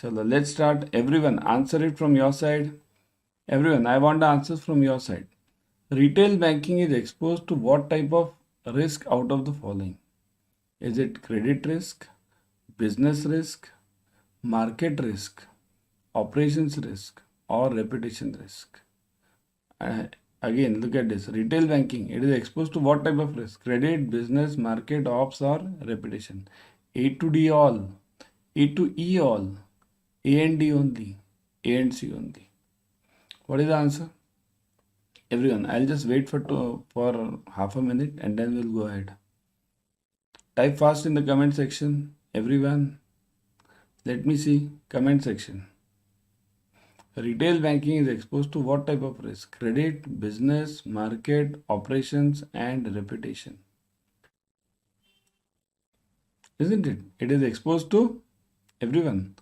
Chalo, let's start. Everyone, answer it from your side. Everyone, I want the answers from your side. Retail banking is exposed to what type of risk out of the following? Is it credit risk, business risk, market risk, operations risk, or reputation risk? Uh, Again, look at this. Retail banking, it is exposed to what type of risk? Credit, business, market, ops, or reputation? A to D all, A to E all, A and D only, A and C only. What is the answer? Everyone, I'll just wait for half a minute and then we'll go ahead. Type fast in the comment section. Everyone, let me see. Comment section. Retail banking is exposed to what type of risk? Credit, business, market, operations, and reputation. Isn't it? It is exposed to everyone.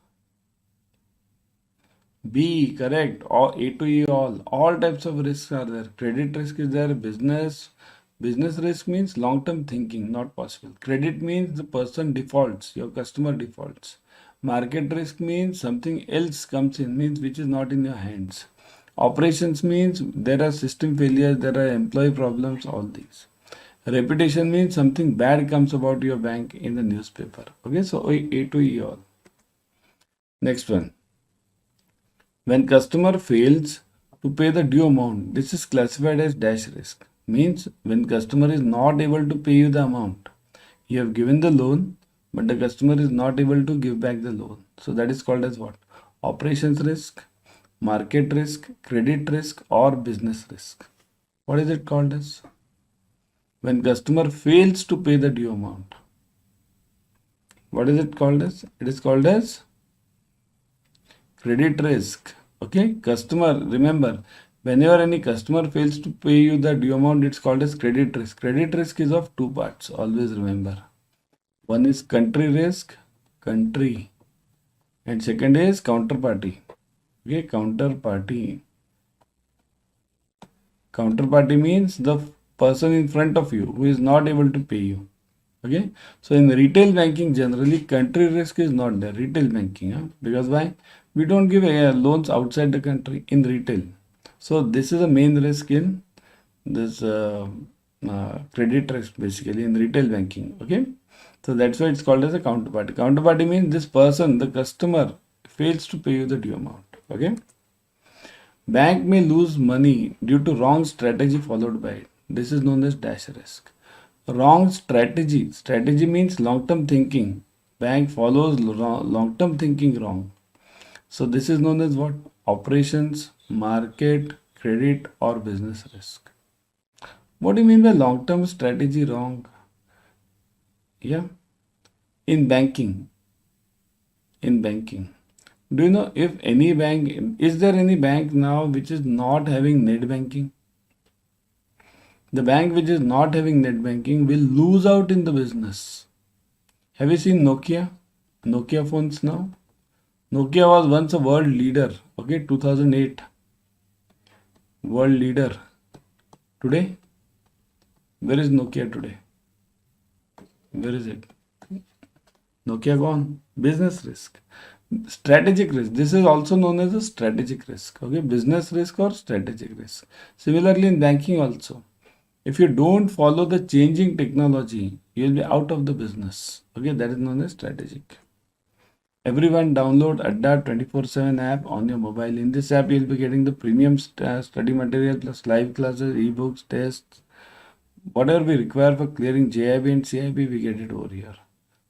B, correct. Or A to E all types of risks are there. Credit risk is there. Business risk means long-term thinking, not possible. Credit means the person defaults, your customer defaults. Market risk means something else comes in, means which is not in your hands. Operations means there are system failures, there are employee problems, all these. Reputation means something bad comes about your bank in the newspaper. Okay, so A to E all. Next one. When customer fails to pay the due amount, this is classified as dash risk. Means when customer is not able to pay you the amount. You have given the loan, but the customer is not able to give back the loan. So that is called as what? Operations risk, market risk, credit risk, or business risk. What is it called as? When customer fails to pay the due amount. What is it called as? It is called as credit risk. Okay, customer, remember, whenever any customer fails to pay you the due amount, it's called as credit risk. Credit risk is of two parts, always remember. One is country risk, country, and second is counterparty. Okay, counterparty. Counterparty means the person in front of you who is not able to pay you. Okay, so in retail banking, generally country risk is not there. Retail banking, because why? We don't give loans outside the country in retail. So this is the main risk in this credit risk basically in retail banking. Okay, so that's why it's called as a counterparty. Counterparty means this person, the customer, fails to pay you the due amount. Okay, bank may lose money due to wrong strategy followed by it. This is known as dash risk. Wrong strategy. Strategy means long-term thinking. Bank follows long-term thinking wrong. So this is known as what? Operations, market, credit, or business risk. What do you mean by long-term strategy wrong? Yeah. In banking. Do you know if any bank, is there any bank now which is not having net banking? The bank which is not having net banking will lose out in the business. Have you seen Nokia? Nokia phones now? Nokia was once a world leader. Okay, 2008. World leader. Today? Where is Nokia today? Where is it? Nokia gone. Business risk. Strategic risk. This is also known as a strategic risk. Okay, business risk or strategic risk. Similarly in banking also. If you don't follow the changing technology, you will be out of the business. Okay, that is known as strategic. Everyone download Adda 24/7 app on your mobile. In this app, you will be getting the premium study material plus live classes, ebooks, tests. Whatever we require for clearing JAIIB and CIB, we get it over here.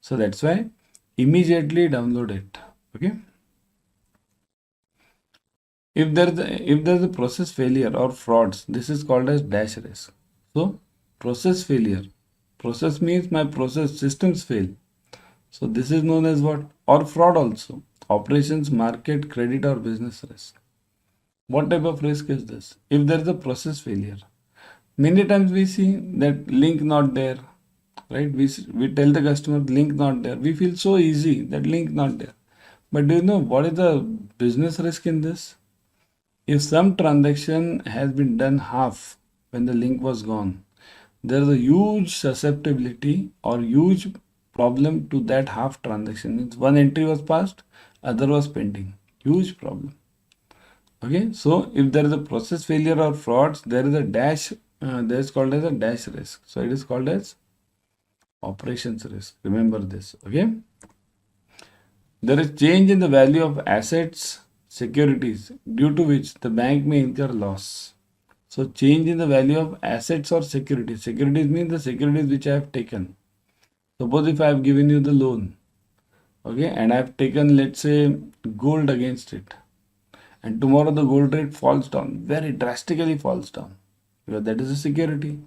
So that's why immediately download it. Okay. If there's a process failure or frauds, this is called as dash risk. So process failure. Process means my process systems fail. So this is known as what? Or fraud also. Operations, market, credit, or business risk. What type of risk is this? If there is a process failure, many times we see that link not there, right? We tell the customer link not there. We feel so easy that link not there. But do you know what is the business risk in this? If some transaction has been done half when the link was gone, there is a huge susceptibility or huge problem to that half transaction. Means one entry was passed, other was pending. Huge problem. Okay, so if there is a process failure or frauds, there is a dash, there is called as a dash risk. So it is called as operations risk. Remember this. Okay, there is change in the value of assets, securities, due to which the bank may incur loss. So change in the value of assets or securities. Securities means the securities which I have taken. Suppose if I have given you the loan, okay, and I have taken, let's say, gold against it, and tomorrow the gold rate falls down, very drastically falls down, because that is a security.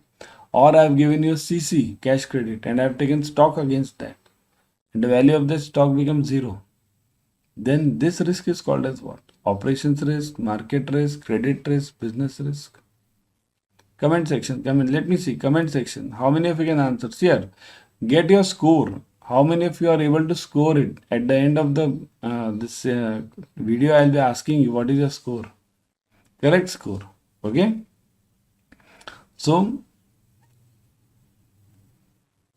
Or I have given you CC, cash credit, and I have taken stock against that, and the value of the stock becomes zero. Then this risk is called as what? Operations risk, market risk, credit risk, business risk. Comment section, comment, let me see, comment section. How many of you can answer? See here, get your score. How many of you are able to score it? At the end of the this video, I will be asking you what is your score. Correct score. Okay. So,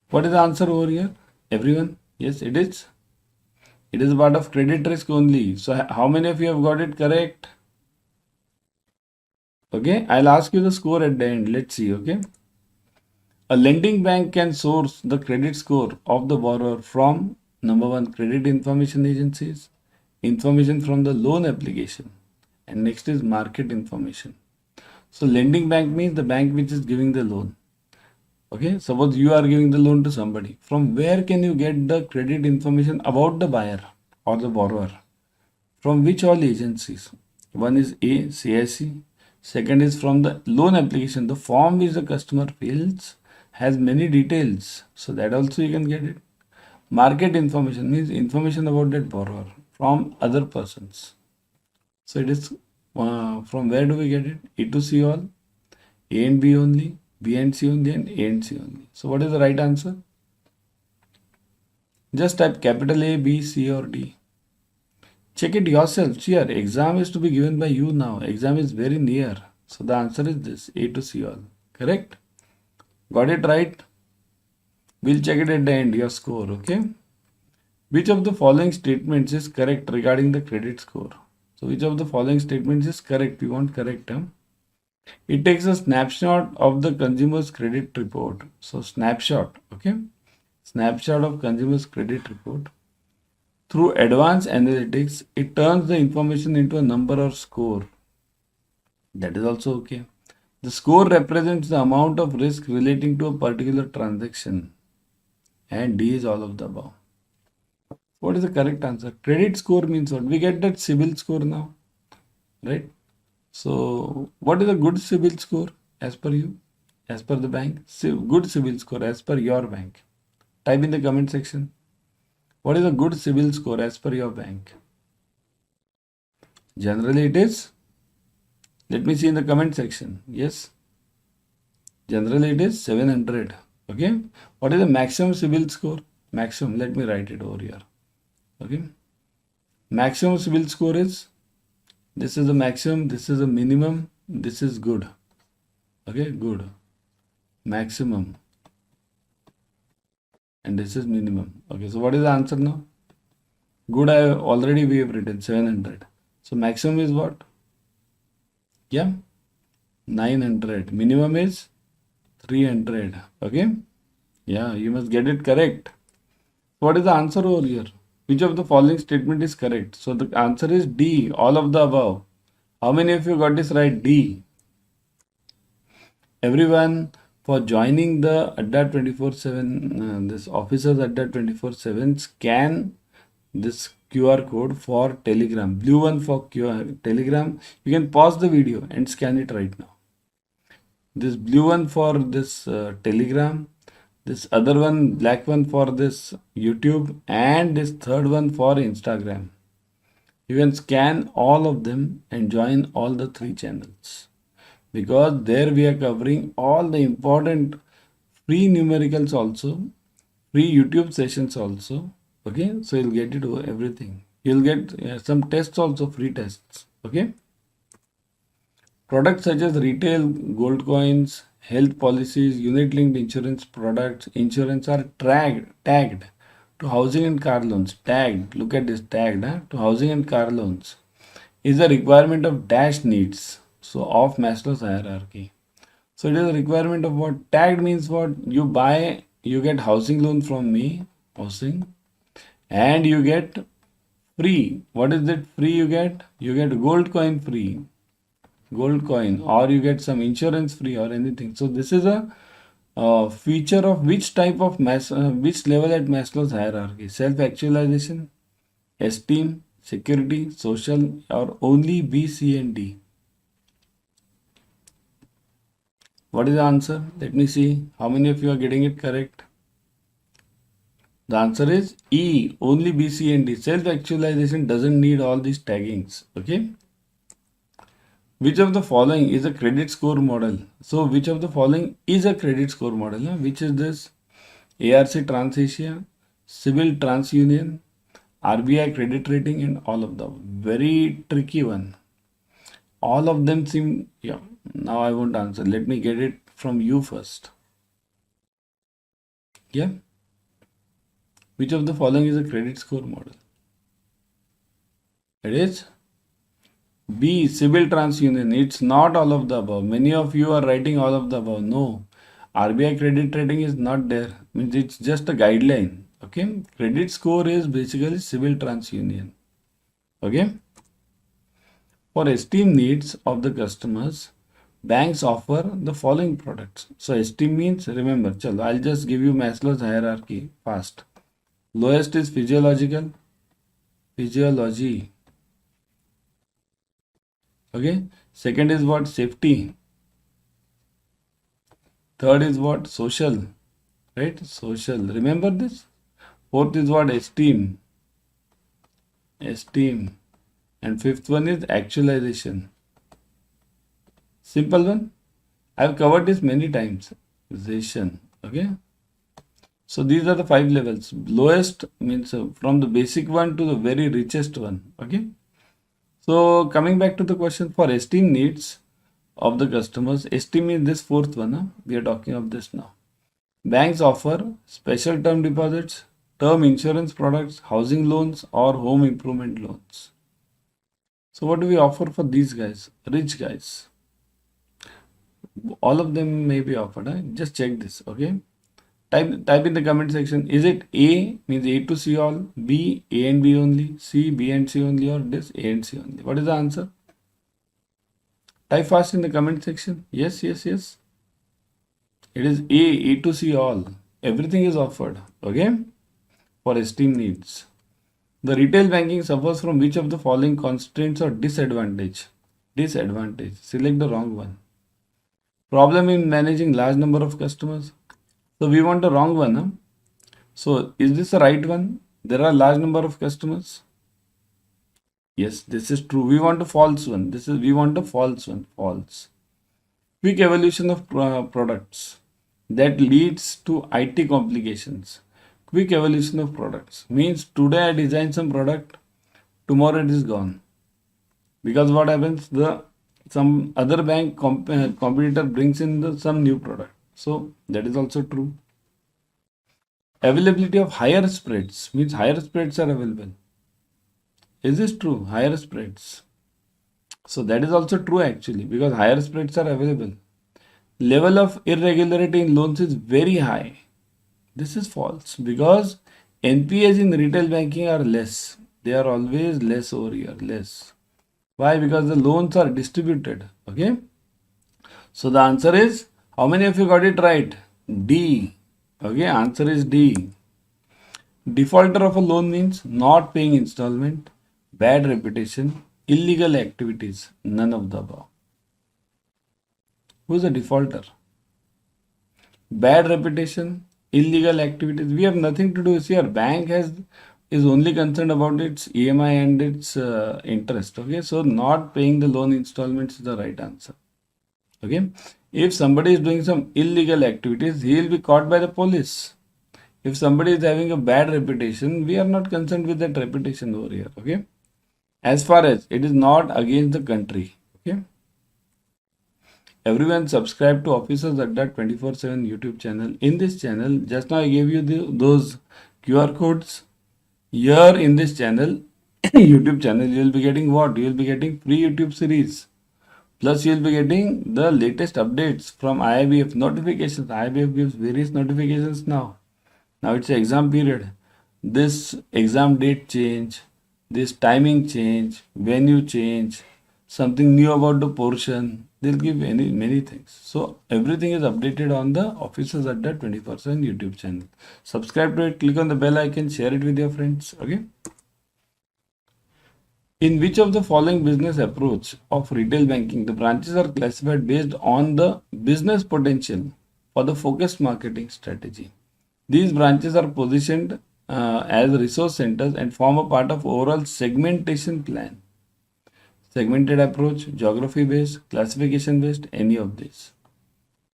what is the answer over here? Everyone? Yes, it is. It is a part of credit risk only. So, how many of you have got it correct? Okay, I'll ask you the score at the end. Let's see. Okay. A lending bank can source the credit score of the borrower from number one, credit information agencies, information from the loan application, and next is market information. So lending bank means the bank which is giving the loan. Okay, suppose you are giving the loan to somebody. From where can you get the credit information about the buyer or the borrower? From which all agencies? One is A, CIC. Second is from the loan application. The form which the customer fills has many details, so that also you can get it. Market information means information about that borrower from other persons. So it is from where do we get it? A to C all, A and B only, B and C only, and A and C only. So what is the right answer? Just type capital A, B, C or D. Check it yourself. See here, exam is to be given by you now. Exam is very near. So the answer is this, A to C all. Correct? Got it right? We'll check it at the end, your score, okay? Which of the following statements is correct regarding the credit score? So which of the following statements is correct? We want correct. It takes a snapshot of the consumer's credit report. So snapshot, okay? Snapshot of consumer's credit report. Through advanced analytics, it turns the information into a number or score. That is also okay. The score represents the amount of risk relating to a particular transaction. And D is all of the above. What is the correct answer? Credit score means what? We get that CIBIL score now, right? So, what is a good CIBIL score as per you, as per the bank? Good CIBIL score as per your bank. Type in the comment section. What is a good CIBIL score as per your bank? Generally, it is. Let me see in the comment section. Yes. Generally, it is 700. Okay. What is the maximum CIBIL score? Maximum. Let me write it over here. Okay. Maximum CIBIL score is, this is the maximum, this is the minimum, this is good. Okay, good. Maximum. And this is minimum. Okay, so what is the answer now? Good, we have written 700. So maximum is what? Yeah, 900. Minimum is 300. Okay. Yeah, you must get it correct. What is the answer over here? Which of the following statement is correct? So the answer is D, all of the above. How many of you got this right? D. Everyone, for joining the Adda 24/7, this officers Adda 24/7, scan this QR code for Telegram. Blue one for Telegram. You can pause the video and scan it right now. This blue one for this Telegram. This other one, black one for this YouTube, and this third one for Instagram. You can scan all of them and join all the 3 channels, because there we are covering all the important free numericals also, free YouTube sessions also. Okay, so you'll get it everything. You'll get some tests also, free tests. Okay. Products such as retail gold coins, health policies, unit-linked insurance products, insurance are tagged to housing and car loans. Tagged, look at this tagged, to housing and car loans is a requirement of dash needs. So of Maslow's hierarchy. So it is a requirement of what? Tagged means what? You buy, you get housing loan from me, housing, and you get free. What is that free you get? You get gold coin free, gold coin, or you get some insurance free or anything. So this is a feature of which type of which level at Maslow's hierarchy? Self-actualization, esteem, security, social, or only B, C, and D. What is the answer? Let me see how many of you are getting it correct. The answer is E, only B, C, and D. Self-actualization doesn't need all these taggings. Okay. Which of the following is a credit score model? So which of the following is a credit score model? Which is this? ARC TransAsia, Civil TransUnion, RBI credit rating, and all of them. Very tricky one. All of them seem, yeah. Now I won't answer. Let me get it from you first. Yeah. Which of the following is a credit score model? It is B, Civil TransUnion. It's not all of the above. Many of you are writing all of the above. No. RBI credit rating is not there. Means it's just a guideline. Okay. Credit score is basically Civil TransUnion. Okay. For esteem needs of the customers, banks offer the following products. So esteem means, remember, chalo, I'll just give you Maslow's hierarchy fast. Lowest is physiology. Okay. Second is what? Safety. Third is what? Social. Right? Social. Remember this. Fourth is what? Esteem. And fifth one is actualization. Simple one. I've covered this many times. Okay. So these are the 5 levels. Lowest means from the basic one to the very richest one. Okay. So coming back to the question for esteem needs of the customers, esteem is this fourth one. We are talking of this now. Banks offer special term deposits, term insurance products, housing loans, or home improvement loans. So what do we offer for these guys? Rich guys. All of them may be offered. Just check this. Okay. Type in the comment section. Is it A means A to C all, B A and B only, C B and C only, or this A and C only? What is the answer? Type fast in the comment section. Yes. It is A to C all. Everything is offered. Okay. For esteem needs. The retail banking suffers from which of the following constraints or disadvantage? Select the wrong one. Problem in managing large number of customers. So we want the wrong one. Huh? So is this the right one? There are large number of customers. Yes, this is true. We want a false one. We want a false one. False. Quick evolution of products that leads to IT complications. Quick evolution of products means today I design some product, tomorrow it is gone. Because what happens? Some other bank competitor brings in some new product. So that is also true. Availability of higher spreads means higher spreads are available. Is this true? Higher spreads. So that is also true actually because higher spreads are available. Level of irregularity in loans is very high. This is false because NPAs in retail banking are less. They are always less over here. Less. Why? Because the loans are distributed. Okay. So the answer is, how many of you got it right? D. Okay, answer is D. Defaulter of a loan means not paying installment, bad reputation, illegal activities, none of the above. Who is a defaulter? Bad reputation, illegal activities. We have nothing to do. See, our bank is only concerned about its EMI and its interest. Okay, so not paying the loan installments is the right answer. Okay, if somebody is doing some illegal activities, he will be caught by the police. If somebody is having a bad reputation, we are not concerned with that reputation over here. Okay, as far as it is not against the country. Okay, everyone subscribe to Officers Adda 24/7 YouTube channel. In this channel, just now I gave you those QR codes. Here in this channel, YouTube channel, you will be getting what? You will be getting free YouTube series. Plus, you will be getting the latest updates from IIBF notifications. IIBF gives various notifications now. Now it's exam period. This exam date change, this timing change, venue change, something new about the portion. They'll give many things. So everything is updated on the Officers Adda 20% YouTube channel. Subscribe to it, click on the bell icon, share it with your friends. Okay. In which of the following business approach of retail banking, the branches are classified based on the business potential for the focused marketing strategy? These branches are positioned as resource centers and form a part of overall segmentation plan. Segmented approach, geography based, classification based, any of these.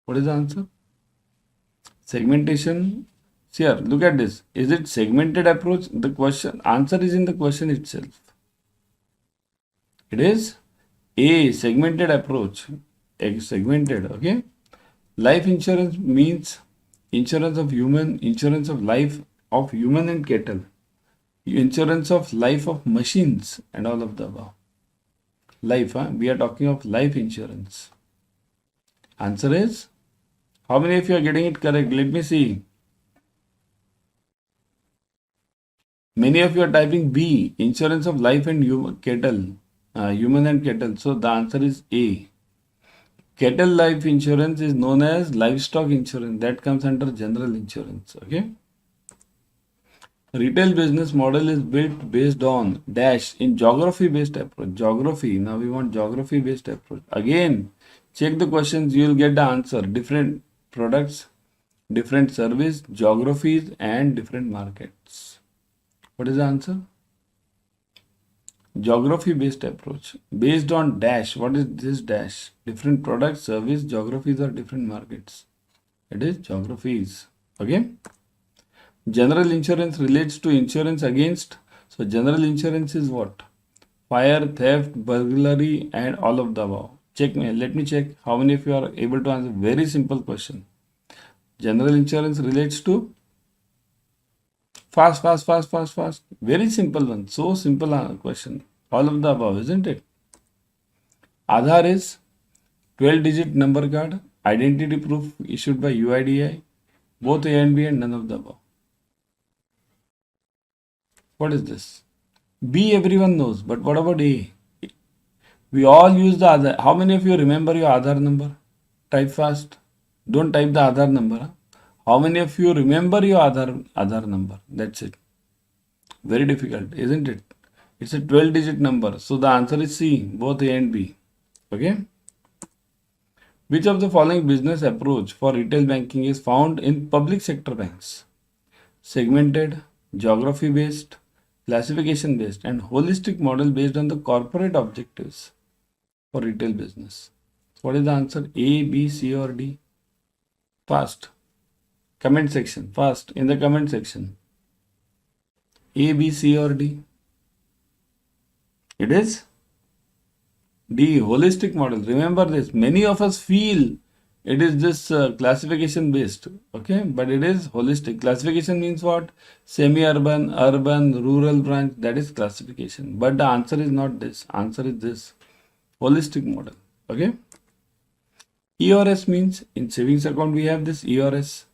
What is the answer? Segmentation. Here, look at this. Is it segmented approach? The question answer is in the question itself. It is a segmented approach. Segmented, okay? Life insurance means insurance of human, insurance of life of human and cattle, insurance of life of machines and all of the above. Life, we are talking of life insurance. Answer is, how many of you are getting it correct? Let me see. Many of you are typing B, insurance of life and human and cattle. So the answer is A. Cattle life insurance is known as livestock insurance. That comes under general insurance. Okay. Retail business model is built based on dash in geography based approach. Geography. Now we want geography based approach. Again, check the questions. You will get the answer. Different products, different service, geographies, and different markets. What is the answer? Geography based approach based on dash. What is this dash? Different products, service, geographies, or different markets. It is geographies. Okay. General insurance relates to insurance against. So general insurance is what? Fire, theft, burglary, and all of the above. Check me. Let me check how many of you are able to answer. Very simple question. General insurance relates to fast. Very simple one. So simple question. All of the above, isn't it? Aadhaar is 12-digit number card, identity proof issued by UIDAI, both A and B and none of the above. What is this? B everyone knows, but what about A? We all use the Aadhaar. How many of you remember your Aadhaar number? Type fast. Don't type the Aadhaar number. Huh? How many of you remember your Aadhaar number? That's it. Very difficult, isn't it? It's a 12-digit number. So the answer is C, both A and B. Okay. Which of the following business approach for retail banking is found in public sector banks? Segmented, geography based, classification based, and holistic model based on the corporate objectives for retail business. So what is the answer? A, B, C, or D? Fast. Comment section. Fast in the comment section. A, B, C, or D? It is D, holistic model. Remember this. Many of us feel it is this classification based. Okay, but it is holistic. Classification means what? Semi-urban, urban, rural branch. That is classification. But the answer is not this. Answer is this. Holistic model. Okay. ERS means in savings account we have this ERS.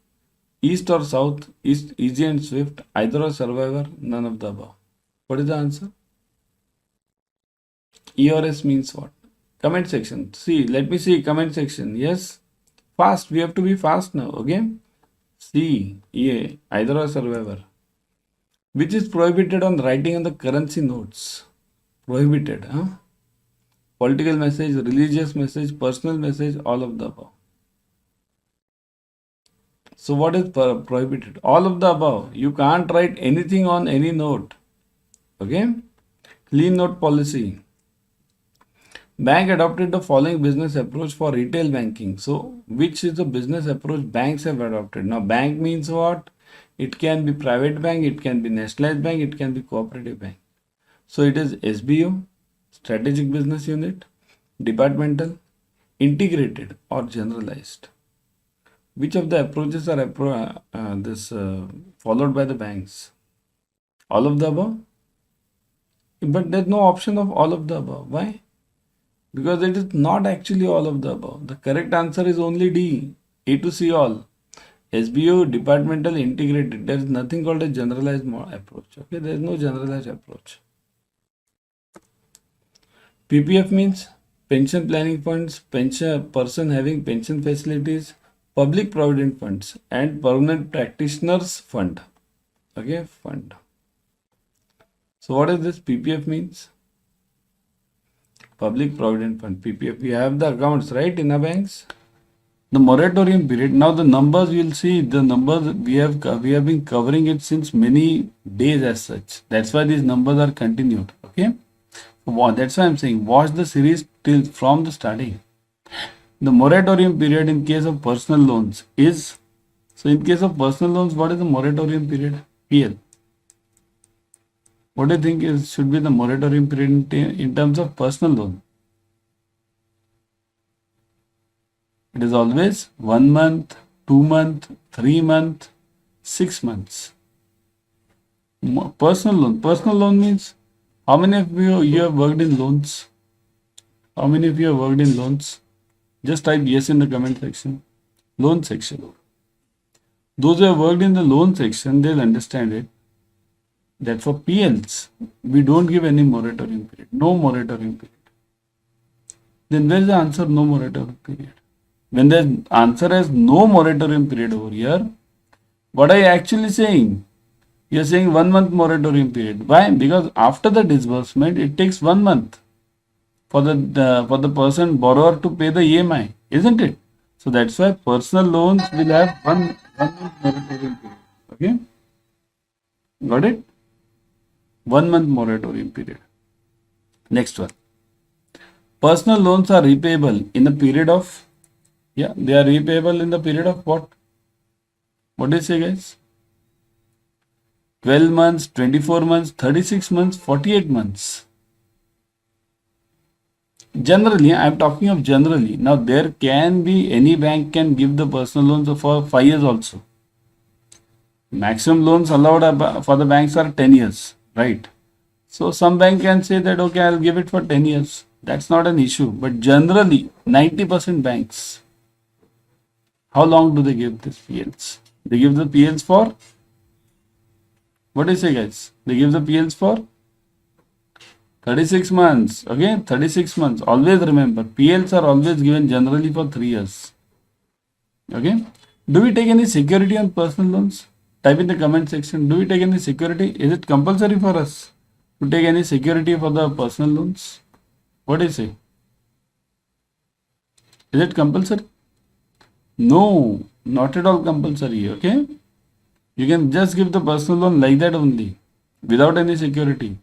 East or south, east, easy and swift, either or survivor, none of the above. What is the answer? ERS means what? Comment section. See, let me see comment section. Yes. Fast. We have to be fast now. Okay. C, EA, either or survivor. Which is prohibited on writing on the currency notes? Prohibited. Huh? Political message, religious message, personal message, all of the above. So what is prohibited? All of the above. You can't write anything on any note. Okay. Clean note policy. Bank adopted the following business approach for retail banking. So which is the business approach banks have adopted? Now bank means what? It can be private bank, it can be nationalized bank, it can be cooperative bank. So it is SBU, strategic business unit, departmental, integrated or generalized. Which of the approaches are followed by the banks? All of the above? But there's no option of all of the above. Why? Because it is not actually all of the above. The correct answer is only D. A to C all. SBO, departmental, integrated. There is nothing called a generalized approach. Okay, there is no generalized approach. PPF means pension planning funds, person having pension facilities, public provident funds, and permanent practitioners fund. Okay, fund. So what is this? PPF means public provident fund. PPF. We have the accounts, right, in our banks. The moratorium period. Now the numbers you'll see, the numbers we have been covering it since many days as such. That's why these numbers are continued. Okay. That's why I'm saying watch the series till from the starting. The moratorium period in case of personal loans is, so in case of personal loans, what is the moratorium period? PL. What do you think should be the moratorium period in terms of personal loan? It is always 1 month, 2 month, 3 month, 6 months. Personal loan. Personal loan means how many of you have worked in loans? How many of you have worked in loans? Just type yes in the comment section. Loan section. Those who have worked in the loan section, they'll understand it. That for PLs, we don't give any moratorium period. No moratorium period. Then where is the answer? No moratorium period. When the answer has no moratorium period over here, what are you actually saying? You are saying 1 month moratorium period. Why? Because after the disbursement, it takes 1 month for the person borrower to pay the EMI, isn't it? So that's why personal loans will have one month moratorium period. Okay, got it? 1 month moratorium period. Next one. Personal loans are repayable in the period of, they are repayable in the period of what? What do you say, guys? 12 months, 24 months, 36 months, 48 months. Generally, I am talking of generally. Now, there can be, any bank can give the personal loans for 5 years also. Maximum loans allowed for the banks are 10 years, right? So, some bank can say that, okay, I'll give it for 10 years. That's not an issue. But generally, 90% banks, how long do they give this PLs? They give the PLs for, what do you say, guys? They give the PLs for 36 months. Okay, 36 months. Always remember, PLs are always given generally for 3 years. Okay. Do we take any security on personal loans? Type in the comment section. Do we take any security? Is it compulsory for us to take any security for the personal loans? What do you say? Is it compulsory? No, not at all compulsory. Okay. You can just give the personal loan like that only, without any security.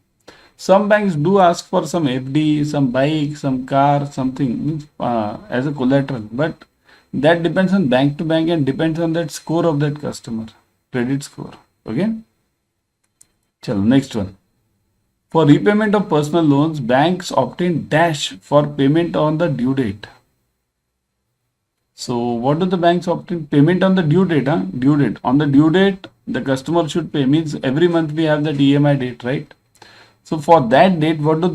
Some banks do ask for some FD, some bike, some car, something as a collateral, but that depends on bank to bank and depends on that score of that customer, credit score. Okay. Chalo, next one. For repayment of personal loans, banks obtain dash for payment on the due date. So what do the banks obtain? Payment on the due date, Due date. On the due date, the customer should pay. Means every month we have that EMI date, right? So for that date, what do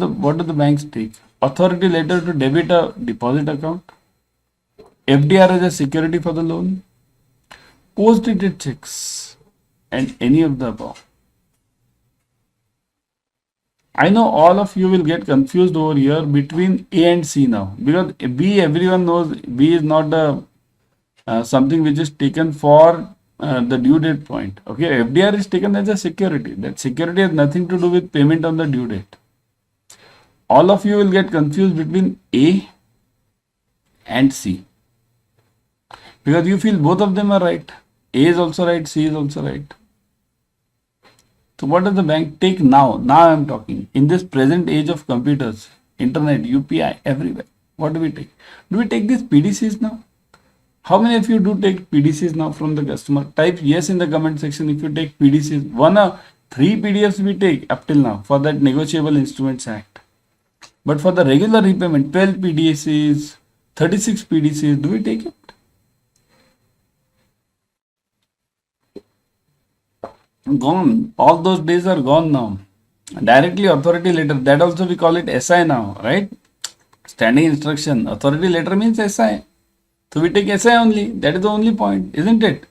the banks take? Authority letter to debit a deposit account, FDR as a security for the loan, post-dated checks, and any of the above. I know all of you will get confused over here between A and C now, because B, everyone knows B is not the something which is taken for the due date point. Okay, FDR is taken as a security. That security has nothing to do with payment on the due date. All of you will get confused between A and C, because you feel both of them are right. A is also right, C is also right. So what does the bank take now? Now I am talking in this present age of computers, internet, UPI, everywhere. What do we take? Do we take these PDCs now? How many of you do take PDCs now from the customer? Type yes in the comment section if you take PDCs. 1 or 3 PDFs we take up till now for that Negotiable Instruments Act. But for the regular repayment, 12 PDCs, 36 PDCs, do we take it? Gone. All those days are gone now. Directly authority letter. That also we call it SI now, right? Standing instruction. Authority letter means SI. So we take SI only. That is the only point, isn't it?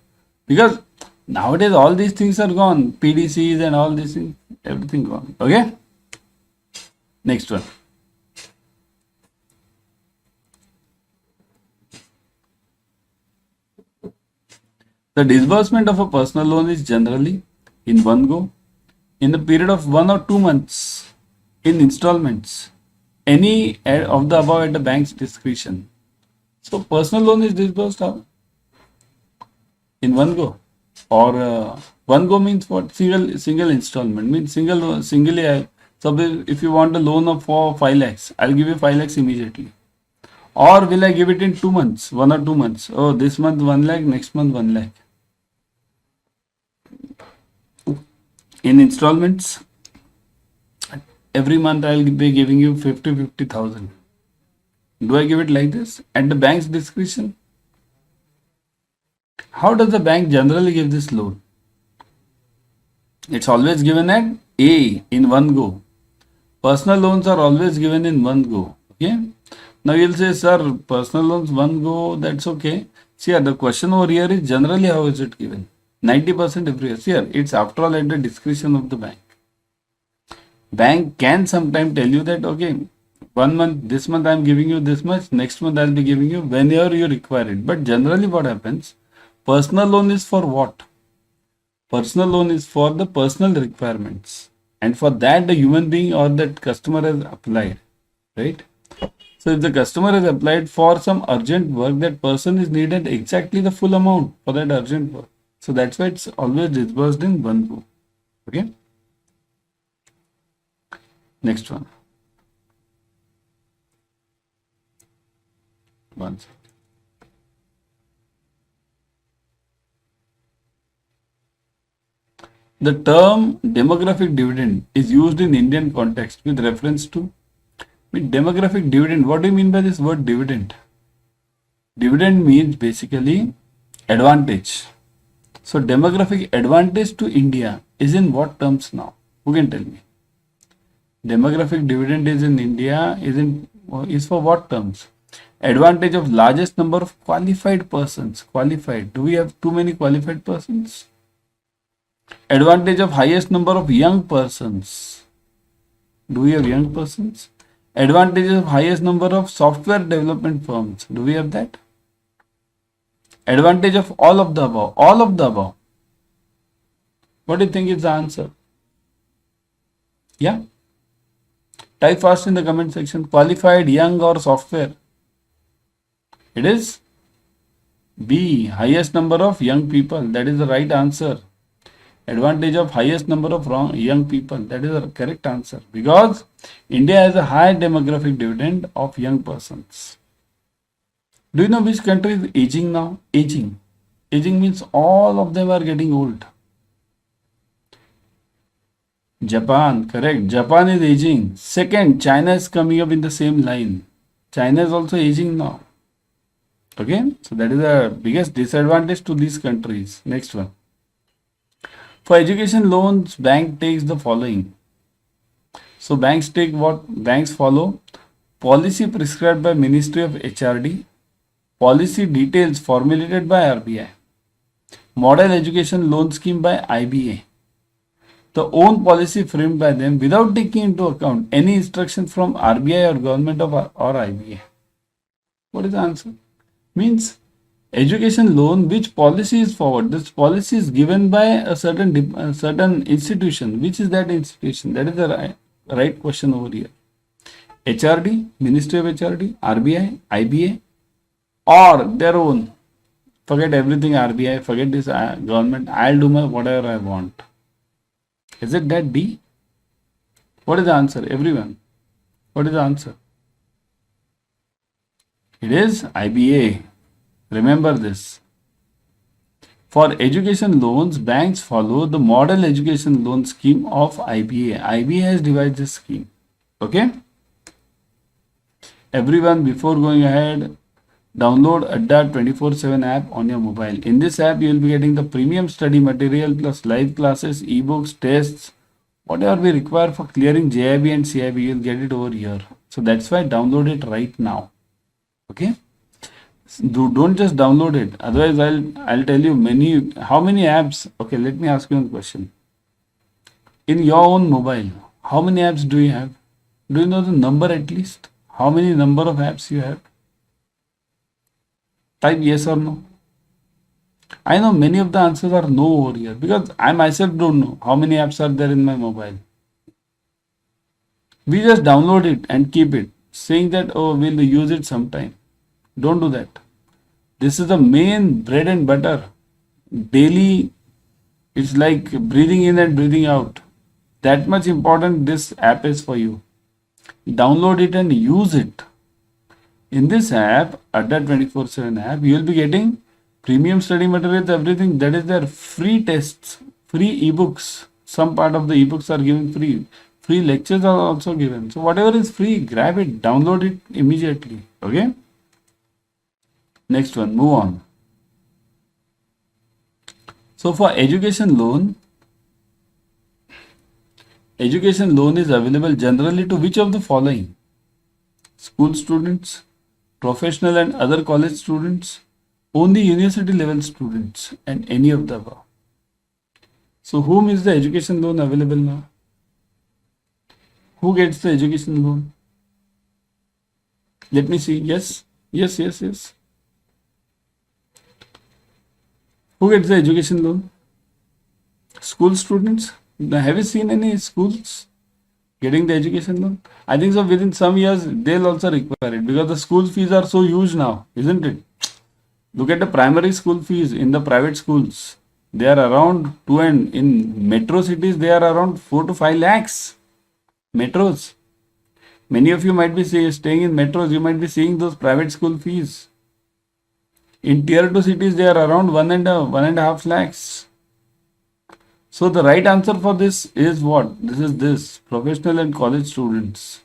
Because nowadays all these things are gone. PDCs and all these things, everything gone. Okay? Next one. The disbursement of a personal loan is generally in one go, in the period of 1 or 2 months, in installments, any of the above at the bank's discretion. So personal loan is disbursed how? In one go, or one go means what? Single installment means singly. Suppose if you want a loan of for 5 lakhs, I'll give you 5 lakhs immediately. Or will I give it in 2 months, 1 or 2 months? Oh, this month 1 lakh, next month 1 lakh. In installments, every month I'll be giving you 50,000. Do I give it like this at the bank's discretion? How does the bank generally give this loan? It's always given at A in one go. Personal loans are always given in one go. Okay. Now you'll say, sir, personal loans one go, that's okay. See, the question over here is generally how is it given? 90% every year. See, it's after all at the discretion of the bank. Bank can sometimes tell you that, okay, 1 month, this month I'm giving you this much, next month I'll be giving you whenever you require it. But generally what happens, personal loan is for what? Personal loan is for the personal requirements. And for that, the human being or that customer has applied, right? So if the customer has applied for some urgent work, that person is needed exactly the full amount for that urgent work. So that's why it's always disbursed in one go. Okay. Next one. One second. The term demographic dividend is used in Indian context with reference to demographic dividend. What do you mean by this word dividend? Dividend means basically advantage. So demographic advantage to India is in what terms now? Who can tell me? Demographic dividend is in India is for what terms? Advantage of largest number of qualified persons. Qualified. Do we have too many qualified persons? Advantage of highest number of young persons. Do we have young persons? Advantage of highest number of software development firms. Do we have that? Advantage of all of the above. All of the above. What do you think is the answer? Yeah? Type fast in the comment section. Qualified, young or software. It is B. Highest number of young people. That is the right answer. Advantage of highest number of young people. That is the correct answer. Because India has a high demographic dividend of young persons. Do you know which country is aging now? Aging. Aging means all of them are getting old. Japan, correct. Japan is aging. Second, China is coming up in the same line. China is also aging now. Okay, so that is the biggest disadvantage to these countries. Next one. For education loans, bank takes the following. So banks take what? Banks follow policy prescribed by Ministry of HRD, policy details formulated by RBI, model education loan scheme by IBA, the own policy framed by them without taking into account any instruction from RBI or government of or IBA. What is the answer? Means education loan, which policy is forward? This policy is given by a certain institution. Which is that institution? That is the right question over here. HRD, Ministry of HRD, RBI, IBA, or their own. Forget everything RBI, forget this government. I'll do whatever I want. Is it that D? What is the answer? Everyone. What is the answer? It is IBA. Remember this. For education loans, banks follow the model education loan scheme of IBA. IBA has devised this scheme. Okay? Everyone, before going ahead, Download Adda 24/7 app on your mobile. In this app, you will be getting the premium study material plus live classes, ebooks, tests, whatever we require for clearing JIB and CIB. You'll get it over here. So that's why download it right now. Okay. Don't just download it. Otherwise, I'll tell you how many apps. Okay, let me ask you one question. In your own mobile, how many apps do you have? Do you know the number at least? How many number of apps you have? Type yes or no. I know many of the answers are no over here because I myself don't know how many apps are there in my mobile. We just download it and keep it, saying that, oh, we'll use it sometime. Don't do that. This is the main bread and butter. Daily, it's like breathing in and breathing out. That much important this app is for you. Download it and use it. In this app, Adda 24/7 app, you will be getting premium study materials, everything that is there, free tests, free ebooks. Some part of the ebooks are given free. Free lectures are also given. So whatever is free, grab it, download it immediately. Okay. Next one, move on. So for education loan is available generally to which of the following? School students, professional and other college students, only university level students, and any of the above. So whom is the education loan available now? Who gets the education loan? Let me see. Yes. Who gets the education loan? School students. Now, have you seen any schools getting the education loan? I think so. Within some years, they'll also require it because the school fees are so huge now, isn't it? Look at the primary school fees in the private schools. They are around 2, and in metro cities, they are around 4 to 5 lakhs. Metros. Many of you might be staying in metros. You might be seeing those private school fees. In tier 2 cities, they are around 1.5 lakhs. So the right answer for this is what? This professional and college students,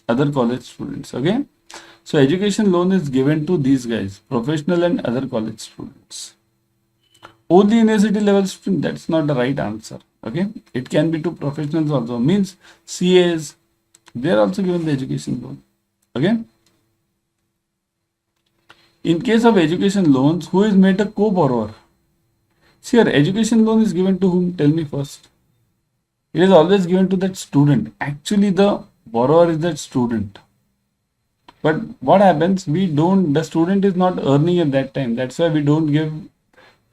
other college students. Okay. So education loan is given to these guys, professional and other college students. Only university level student, that's not the right answer. Okay. It can be to professionals also. Means CAs, they are also given the education loan. Okay. In case of education loans, who is made a co-borrower? See, your education loan is given to whom? Tell me first. It is always given to that student. Actually, the borrower is that student. But what happens? The student is not earning at that time. That's why we don't give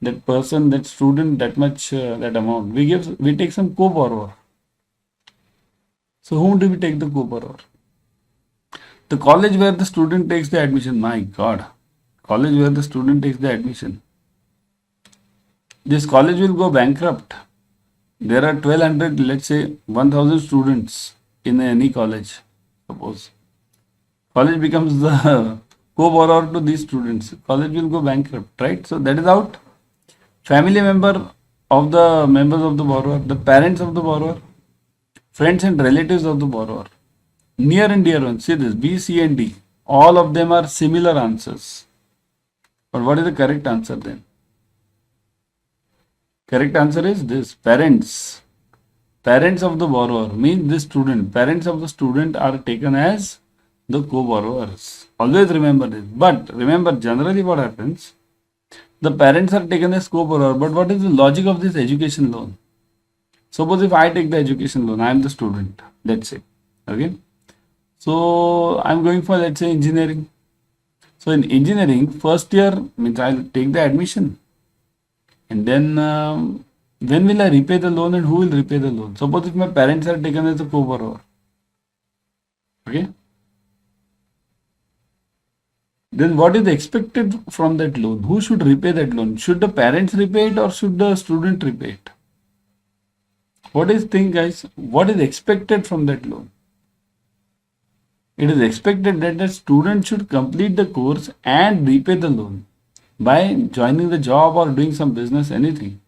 that person, that student, that much, that amount. We take some co-borrower. So whom do we take the co-borrower? The college where the student takes the admission. My God. College where the student takes the admission. This college will go bankrupt. There are 1200, let's say 1000 students in any college. Suppose college becomes the co-borrower to these students. College will go bankrupt, right? So that is out. Family member of the members of the borrower, the parents of the borrower, friends and relatives of the borrower, near and dear ones. See this, B, C and D. All of them are similar answers. But what is the correct answer then? Correct answer is this, parents. Parents of the borrower means this student. Parents of the student are taken as the co-borrowers. Always remember this. But remember, generally what happens, the parents are taken as co-borrower. But what is the logic of this education loan? Suppose if I take the education loan, I am the student, let's say. Okay. So I'm going for, let's say, engineering. So in engineering, first year means I'll take the admission. And then when will I repay the loan and who will repay the loan? Suppose if my parents are taken as a co-borrower. Okay. Then what is expected from that loan? Who should repay that loan? Should the parents repay it or should the student repay it? What is thing, guys? What is expected from that loan? It is expected that the student should complete the course and repay the loan by joining the job or doing some business, anything.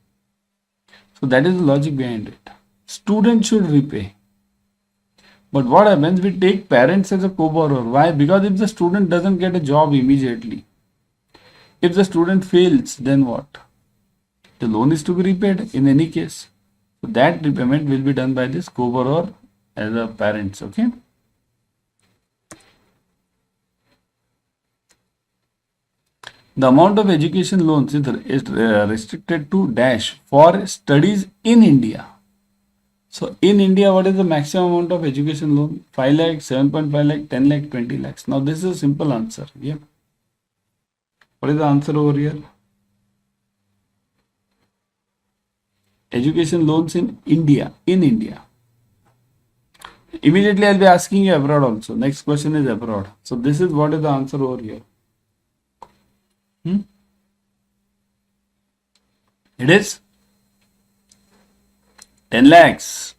So that is the logic behind it. Student should repay. But what happens? We take parents as a co-borrower. Why? Because if the student doesn't get a job immediately, If the student fails, then what? The loan is to be repaid in any case. So that repayment will be done by this co-borrower as a parents. Okay. The amount of education loans is restricted to dash for studies in India. So in India, what is the maximum amount of education loan? 5 lakh, 7.5 lakh, 10 lakh, 20 lakhs. Now this is a simple answer. Yeah. What is the answer over here? Education loans in India. In India. Immediately I'll be asking you abroad also. Next question is abroad. So this is what is the answer over here. It is 10 lakhs.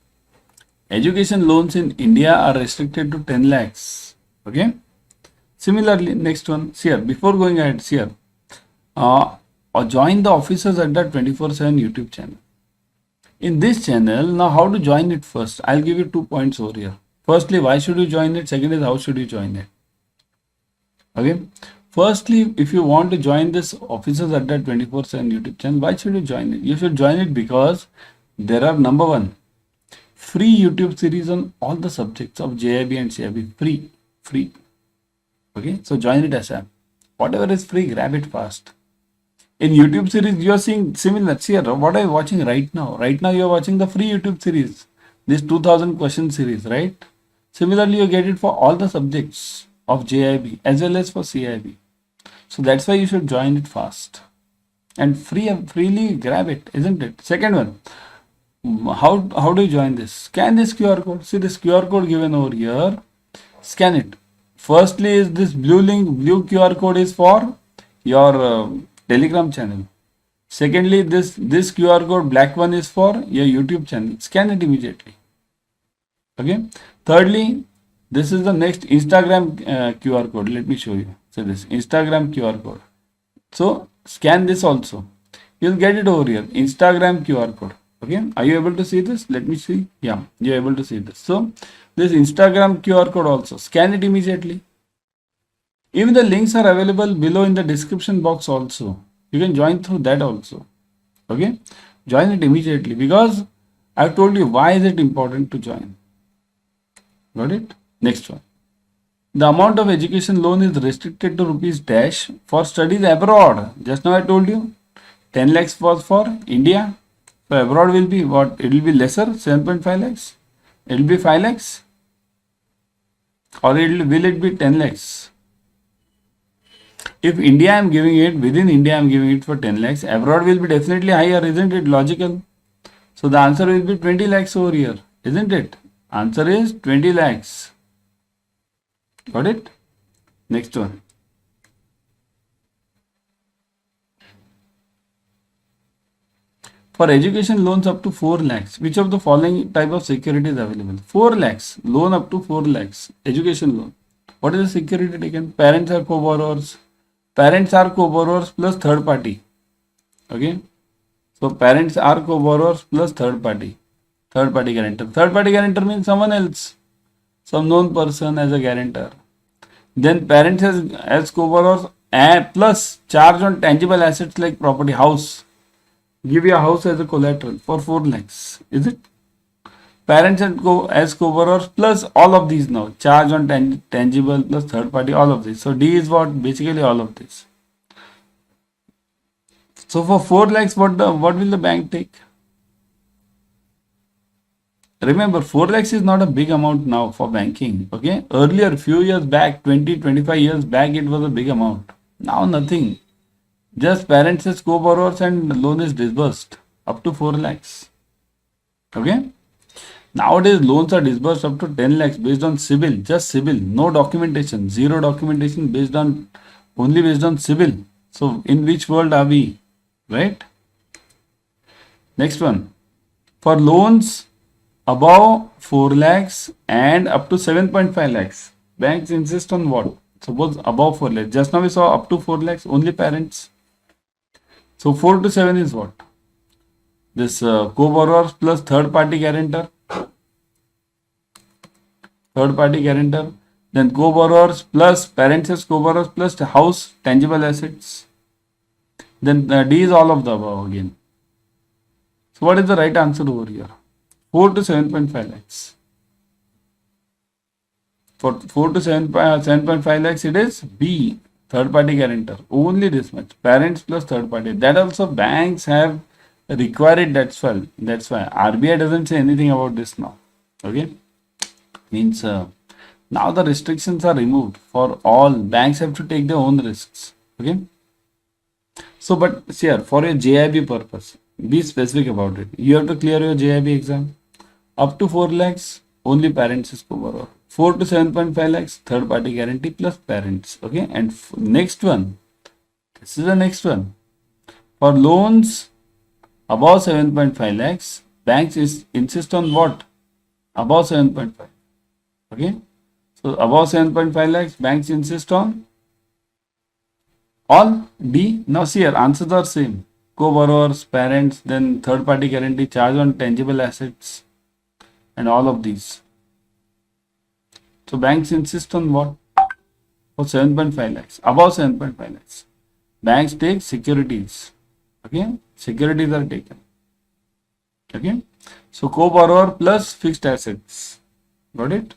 Education loans in India are restricted to 10 lakhs. Okay. Similarly, next one. See here, before going ahead, see here. Join the Officers Adda 24/7 YouTube channel. In this channel, now how to join it first? I'll give you 2 points over here. Firstly, why should you join it? Second is how should you join it? Okay. Firstly, if you want to join this Officers Adda 24/7 YouTube channel, why should you join it? You should join it because there are number one, free YouTube series on all the subjects of JAIIB and CIB. Free. Okay. So join it ASAP. Whatever is free, grab it fast. In YouTube series, you are seeing similar. See here, what are you watching right now? Right now, you are watching the free YouTube series. This 2000 question series, right? Similarly, you get it for all the subjects of JIB as well as for CIB. So that's why you should join it fast and freely grab it, isn't it? Second one, how do you join this? Scan this QR code. See this QR code given over here. Scan it. Firstly, is this blue QR code is for your Telegram channel. Secondly, this QR code black one is for your YouTube channel. Scan it immediately. Okay. Thirdly, this is the next Instagram QR code. Let me show you. So this Instagram QR code. So scan this also. You'll get it over here. Instagram QR code. Okay. Are you able to see this? Let me see. Yeah, you're able to see this. So this Instagram QR code also. Scan it immediately. Even the links are available below in the description box also. You can join through that also. Okay. Join it immediately because I've told you why is it important to join. Got it? Next one. The amount of education loan is restricted to rupees dash for studies abroad. Just now I told you 10 lakhs was for India. So abroad will be what? It will be lesser, 7.5 lakhs. It will be 5 lakhs. Or will it be 10 lakhs? If India I am giving it, within India I am giving it for 10 lakhs, abroad will be definitely higher, isn't it? Logical. So the answer will be 20 lakhs over here, isn't it? Answer is 20 lakhs. Got it? Next one. For education loans up to 4 lakhs, which of the following type of security is available? 4 lakhs, loan up to 4 lakhs, education loan. What is the security taken? Parents are co-borrowers. Parents are co-borrowers plus third party. Okay. So parents are co-borrowers plus third party. Third party guarantor. Third party guarantor means someone else. Some known person as a guarantor. Then parents as co-borrowers and plus charge on tangible assets like property, house. Give you a house as a collateral for 4 lakhs. Is it? Parents and as co-borrowers plus all of these now. Charge on tangible plus third party, all of this. So D is what? Basically all of this. So for 4 lakhs, what will the bank take? Remember, 4 lakhs is not a big amount now for banking. Okay. Earlier, few years back, 20-25 years back, it was a big amount. Now nothing. Just parents as co-borrowers and loan is disbursed up to 4 lakhs. Okay. Nowadays, loans are disbursed up to 10 lakhs based on CIBIL, just CIBIL, no documentation, zero documentation only based on CIBIL. So, in which world are we, right? Next one. For loans above 4 lakhs and up to 7.5 lakhs, banks insist on what? Suppose above 4 lakhs. Just now we saw up to 4 lakhs, only parents. So, 4 to 7 is what? This co-borrowers plus third party guarantor. Third party guarantor, then co-borrowers plus parents as co-borrowers plus house, tangible assets. Then D is all of the above again. So what is the right answer over here? 4 to 7.5 lakhs. For 4 to 7.5 lakhs, it is B, third party guarantor. Only this much. Parents plus third party. That also banks have required, that's why. RBI doesn't say anything about this now. Okay. Means now the restrictions are removed for all. Banks have to take their own risks. Okay. So, but here for your JIB purpose, be specific about it. You have to clear your JIB exam. Up to 4 lakhs, only parents is co-borrower. 4 to 7.5 lakhs, third party guarantee plus parents. Okay. And next one, this is the next one. For loans above 7.5 lakhs, banks insist on what? Above 7.5. Okay. So above 7.5 lakhs, banks insist on all D. Now see here, answers are same. Co-borrowers, parents, then third party guarantee, charge on tangible assets, and all of these. So banks insist on what? For 7.5 lakhs, above 7.5 lakhs. Banks take securities. Okay, securities are taken. Okay, so co-borrower plus fixed assets. Got it?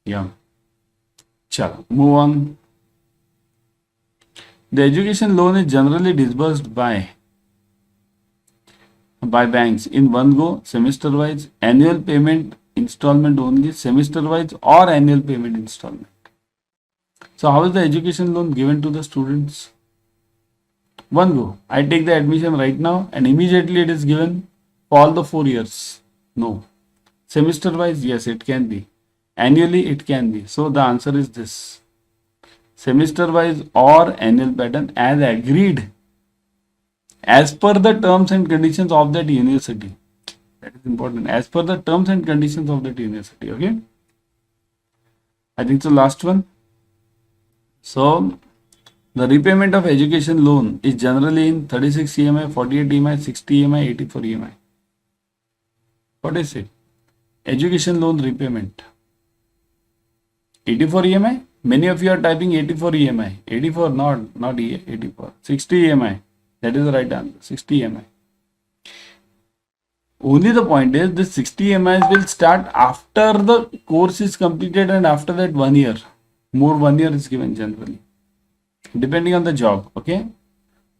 Yeah. Chalo, move on. The education loan is generally disbursed by banks in one go, semester wise, annual payment installment only, semester wise or annual payment installment. So how is the education loan given to the students? One go. I take the admission right now and immediately it is given for all the 4 years. No. Semester wise, yes, it can be. Annually, it can be. So the answer is this. Semester wise or annual pattern as agreed as per the terms and conditions of that university. That is important. As per the terms and conditions of that university. Okay. I think so. Last one. So the repayment of education loan is generally in 36 EMI, 48 EMI, 60 EMI, 84 EMI. What is it? Education loan repayment. 84 EMI? Many of you are typing 84 EMI. 84, not 84. 60 EMI. That is the right answer. 60 EMI. Only the point is this 60 EMIs will start after the course is completed and after that 1 year. More 1 year is given generally. Depending on the job. Okay.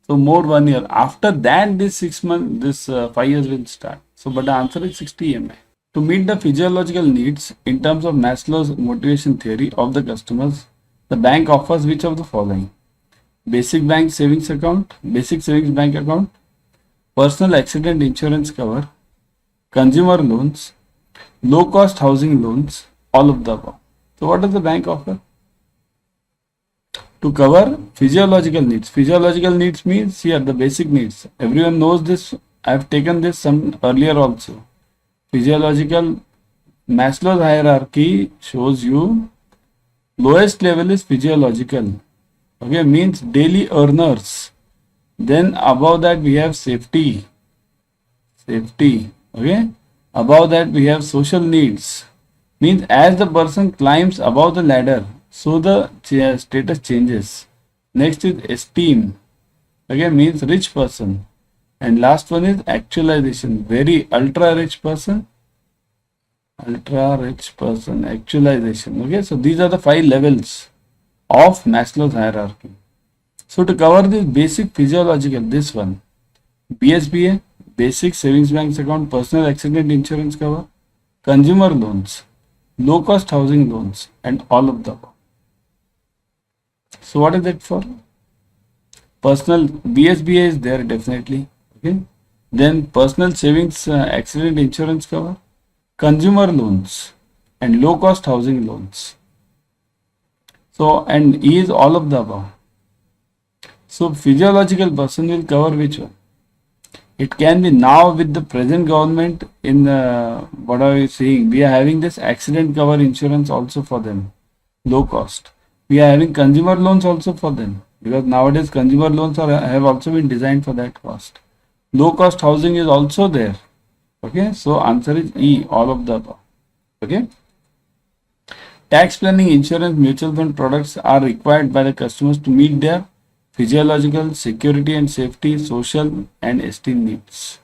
So more 1 year. After that this 6 months, this 5 years will start. So but the answer is 60 EMI. To meet the physiological needs in terms of Maslow's motivation theory of the customers, the bank offers which of the following? Basic bank savings account, basic savings bank account, personal accident insurance cover, consumer loans, low cost housing loans, all of the above. So what does the bank offer? To cover physiological needs. Physiological needs means here the basic needs. Everyone knows this. I have taken this some earlier also. Physiological Maslow's hierarchy shows you lowest level is physiological. Okay, means daily earners. Then above that we have safety. Okay. Above that we have social needs. Means as the person climbs above the ladder, so the status changes. Next is esteem. Okay, means rich person. And last one is actualization. Very ultra rich person. Actualization. Okay, so these are the 5 levels of Maslow's hierarchy. So to cover this basic physiological, this one, BSBA, basic savings bank account, personal accident insurance cover, consumer loans, low cost housing loans, and all of the above. So what is that for? Personal BSBA is there definitely. Okay. Then personal savings accident insurance cover, consumer loans, and low cost housing loans. So and E is all of the above. So physiological person will cover which one? It can be now with the present government in what are we saying? We are having this accident cover insurance also for them, low cost. We are having consumer loans also for them because nowadays consumer loans have also been designed for that cost. Low cost housing is also there. Okay, so answer is E, all of the above. Okay. Tax planning, insurance, mutual fund products are required by the customers to meet their physiological, security and safety, social and esteem needs.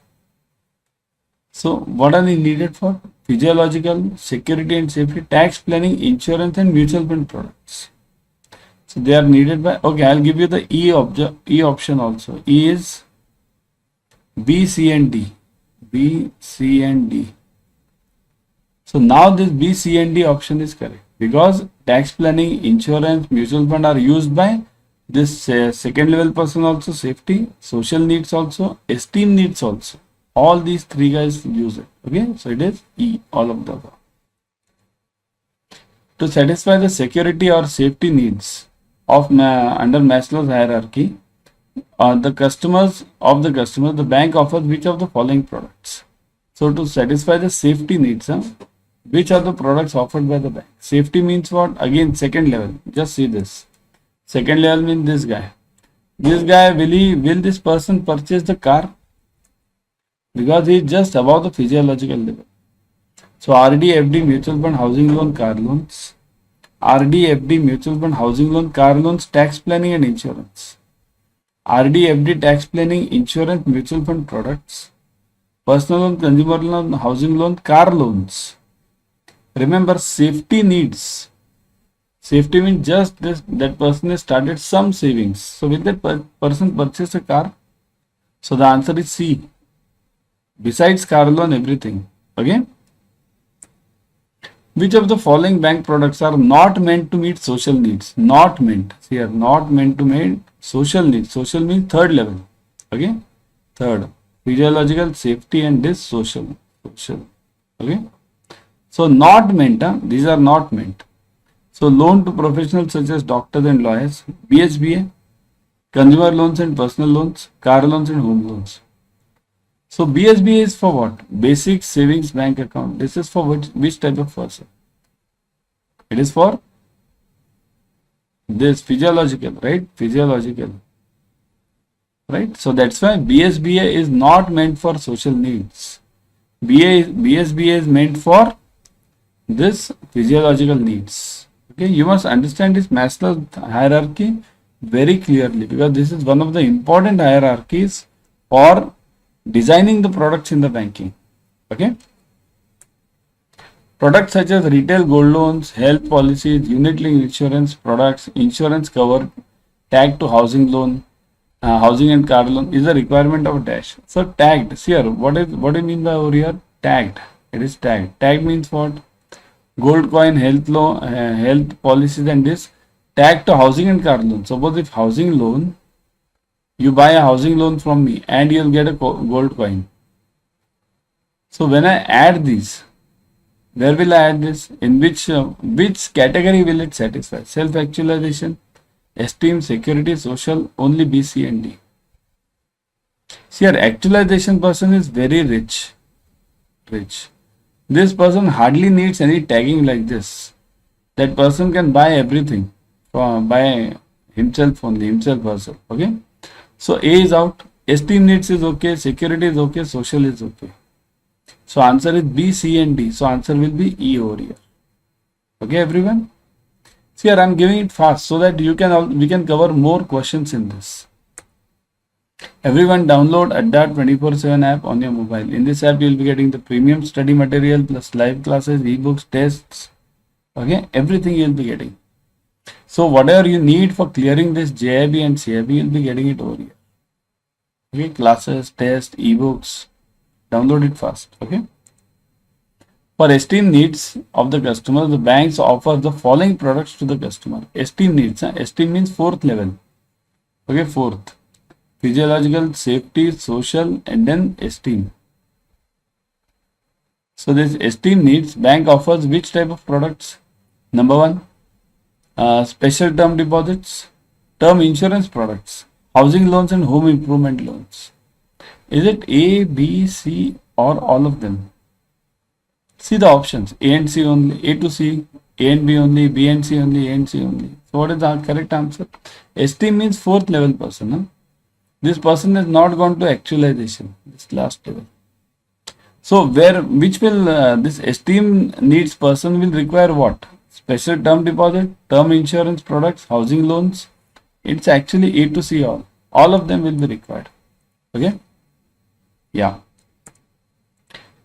So what are they needed for? Physiological, security and safety, tax planning, insurance and mutual fund products. So they are needed by, okay, I'll give you the E option also. E is B, C and D. B, C and D. So now this B, C and D option is correct because tax planning, insurance, mutual fund are used by this second level person also, safety, social needs also, esteem needs also. All these three guys use it. Okay, so it is E, all of the above. To satisfy the security or safety needs of under Maslow's hierarchy, the bank offers which of the following products? So to satisfy the safety needs, which are the products offered by the bank? Safety means what? Again, second level. Just see this. Second level means this guy. This guy, will this person purchase the car? Because he is just above the physiological level. So RD, FD, mutual fund, housing loan, car loans. RD, FD, mutual fund, housing loan, car loans, tax planning and insurance. RD, FD, tax planning, insurance, mutual fund products. Personal loan, consumer loan, housing loan, car loans. Remember, safety needs. Safety means just this, that person has started some savings. So will that person purchase a car? So the answer is C. Besides car loan, everything. Okay. Which of the following bank products are not meant to meet social needs? Not meant. Here, not meant to meet social needs. Social means third level. Okay. Third. Physiological, safety and this social. Okay. So not meant. These are not meant. So loan to professionals such as doctors and lawyers. BSBA. Consumer loans and personal loans. Car loans and home loans. So BSBA is for what? Basic savings bank account. This is for which type of person? It is for this physiological, right? Physiological. Right? So that's why BSBA is not meant for social needs. BSBA is meant for this physiological needs. Okay, you must understand this Maslow's hierarchy very clearly because this is one of the important hierarchies for designing the products in the banking. Okay. Products such as retail gold loans, health policies, unit linked insurance products, insurance cover, tagged to housing loan, housing and car loan is a requirement of dash. So tagged. See here, what do you mean by over here? Tagged. It is tagged. Tagged means what? Gold coin, health loan, health policies and this tagged to housing and car loan. Suppose if housing loan, you buy a housing loan from me and you'll get a gold coin. So when I add these, where will I add this? In which category will it satisfy? Self-actualization, esteem, security, social, only B, C and D. See here, actualization person is very rich. This person hardly needs any tagging like this. That person can buy everything by himself only, himself herself. Okay. So A is out, esteem needs is okay, security is okay, social is okay. So answer is B, C and D. So answer will be E over here. Okay everyone. See here I am giving it fast so that we can cover more questions in this. Everyone download Adda 24/7 app on your mobile. In this app you will be getting the premium study material plus live classes, ebooks, tests. Okay, everything you will be getting. So whatever you need for clearing this JAIIB and CIB, you'll be getting it over here. Okay, classes, tests, ebooks, download it fast. Okay. For esteem needs of the customer, the banks offer the following products to the customer. Esteem needs. Esteem means fourth level. Okay, fourth. Physiological, safety, social, and then esteem. So this esteem needs, bank offers which type of products? Number one. Special term deposits, term insurance products, housing loans and home improvement loans. Is it A, B, C or all of them? See the options. A and C only, A to C, A and B only, B and C only, A and C only. So what is the correct answer? Esteem means fourth level person. Huh? This person has not gone to actualization, this last level. So which will this esteem needs person will require what? Special term deposit, term insurance products, housing loans, It's actually A to C all. All of them will be required. Okay. Yeah.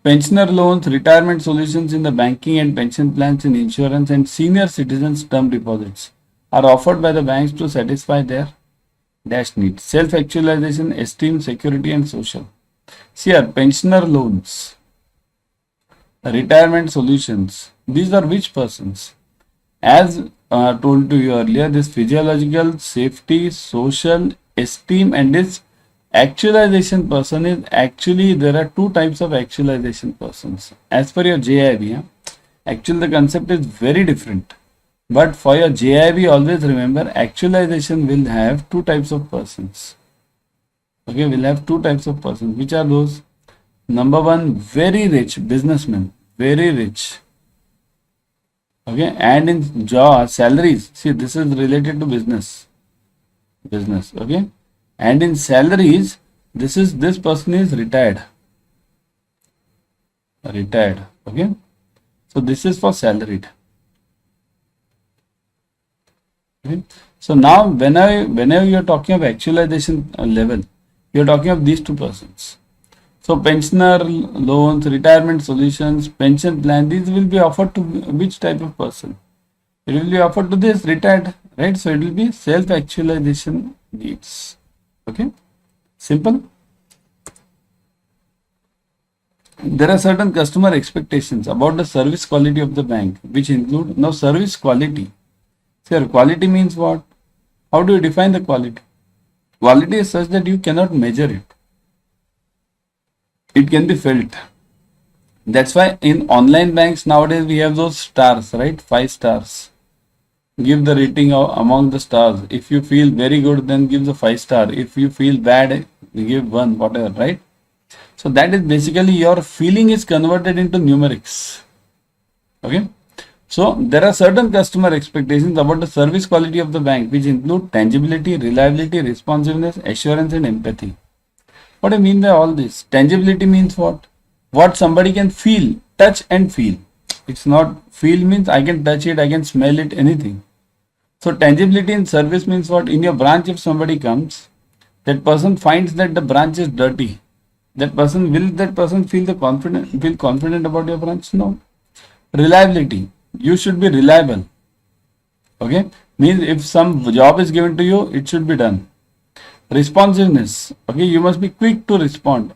Pensioner loans, retirement solutions in the banking and pension plans in insurance and senior citizens term deposits are offered by the banks to satisfy their dash needs. Self-actualization, esteem, security and social. See here, pensioner loans, retirement solutions. These are which persons? As told to you earlier, this physiological, safety, social, esteem and this actualization person is actually, there are two types of actualization persons. As per your JIB, actually the concept is very different. But for your JIB, always remember actualization will have two types of persons. Okay, we'll have two types of persons. Which are those? Number one, very rich businessmen, very rich. Okay, and in job salaries, see this is related to business. Okay, and in salaries, this person is retired. Okay, so this is for salaried. Okay, so now whenever you are talking of actualization level, you are talking of these two persons. So pensioner loans, retirement solutions, pension plan, these will be offered to which type of person? It will be offered to this retired, right? So it will be self-actualization needs. Okay, simple. There are certain customer expectations about the service quality of the bank, which include now service quality. Sir, quality means what? How do you define the quality? Quality is such that you cannot measure it. It can be felt. That's why in online banks nowadays we have those stars, right? 5 stars. Give the rating among the stars. If you feel very good, then give the 5 star. If you feel bad, give 1, whatever, right? So that is basically your feeling is converted into numerics. Okay. So there are certain customer expectations about the service quality of the bank, which include tangibility, reliability, responsiveness, assurance, and empathy. What I mean by all this? Tangibility means what? What somebody can feel, touch and feel. It's not feel means I can touch it, I can smell it, anything. So tangibility in service means what? In your branch, if somebody comes, that person finds that the branch is dirty. That person, will that person feel confident about your branch? No. Reliability. You should be reliable. Okay. Means if some job is given to you, it should be done. Responsiveness. Okay. You must be quick to respond.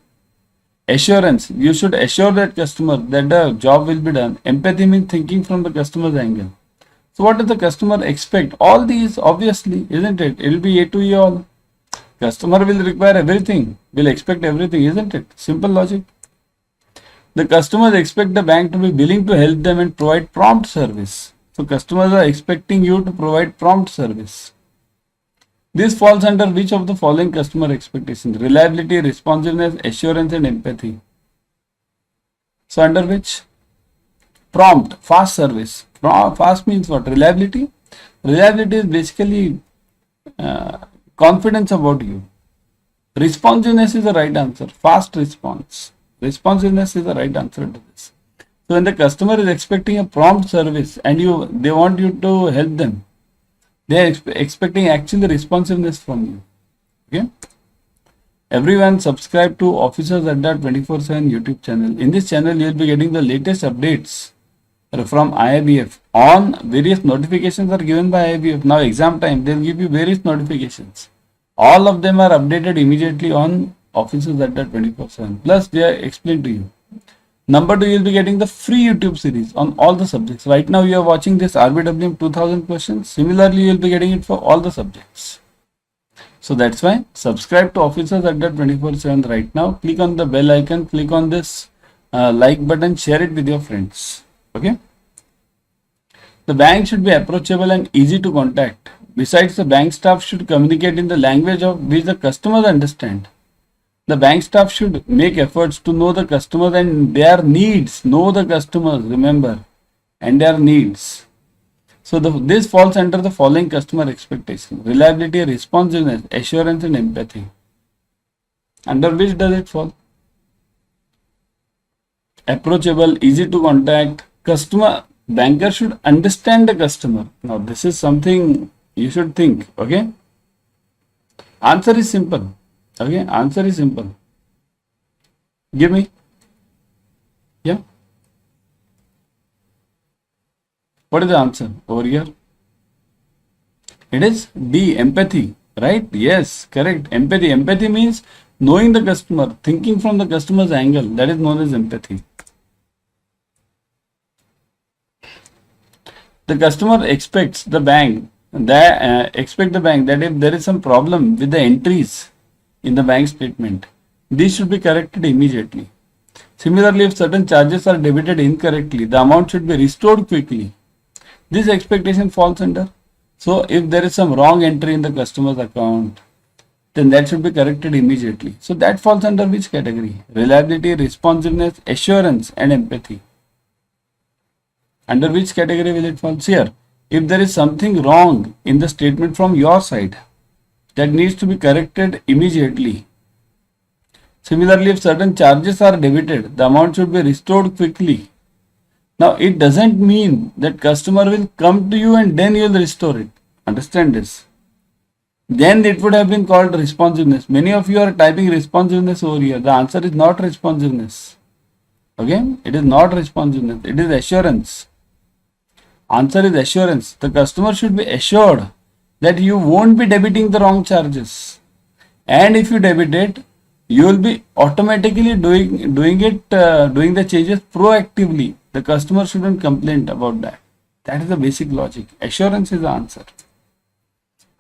Assurance. You should assure that customer that the job will be done. Empathy means thinking from the customer's angle. So what does the customer expect? All these, obviously, isn't it? It will be A to E all. Customer will require everything, will expect everything, isn't it? Simple logic. The customers expect the bank to be willing to help them and provide prompt service. So customers are expecting you to provide prompt service. This falls under which of the following customer expectations? Reliability, responsiveness, assurance, and empathy. So under which? Prompt, fast service. Fast means what? Reliability. Reliability is basically confidence about you. Responsiveness is the right answer. Fast response. Responsiveness is the right answer to this. So when the customer is expecting a prompt service and they want you to help them, they are expecting actually responsiveness from you. Okay. Everyone subscribe to Officers Adda 24/7 YouTube channel. In this channel, you will be getting the latest updates from IIBF. On various notifications are given by IIBF. Now exam time, they will give you various notifications. All of them are updated immediately on Officers Adda 24/7. Plus they are explained to you. Number 2, you will be getting the free YouTube series on all the subjects. Right now you are watching this RBWM 2000 questions. Similarly, you will be getting it for all the subjects. So that's why subscribe to Officers Adda 24/7 right now. Click on the bell icon, click on this like button, share it with your friends. Okay. The bank should be approachable and easy to contact. Besides, the bank staff should communicate in the language of which the customers understand. The bank staff should make efforts to know the customers and their needs. Know the customers, remember, and their needs. So this falls under the following customer expectations: reliability, responsiveness, assurance, and empathy. Under which does it fall? Approachable, easy to contact. Customer, banker should understand the customer. Now this is something you should think. Okay. Answer is simple. Okay, answer is simple. Give me. Yeah. What is the answer over here? It is D, empathy, right? Yes, correct. Empathy. Empathy means knowing the customer, thinking from the customer's angle. That is known as empathy. The customer expects the bank that if there is some problem with the entries in the bank statement, these should be corrected immediately. Similarly, if certain charges are debited incorrectly, the amount should be restored quickly. This expectation falls under. So if there is some wrong entry in the customer's account, then that should be corrected immediately. So that falls under which category? Reliability, responsiveness, assurance, and empathy. Under which category will it fall? Here, if there is something wrong in the statement from your side, that needs to be corrected immediately. Similarly, if certain charges are debited, the amount should be restored quickly. Now, it doesn't mean that customer will come to you and then you will restore it. Understand this. Then it would have been called responsiveness. Many of you are typing responsiveness over here. The answer is not responsiveness. Okay? It is not responsiveness. It is assurance. Answer is assurance. The customer should be assured that you won't be debiting the wrong charges. And if you debit it, you will be automatically doing the changes proactively. The customer shouldn't complain about that. That is the basic logic. Assurance is the answer.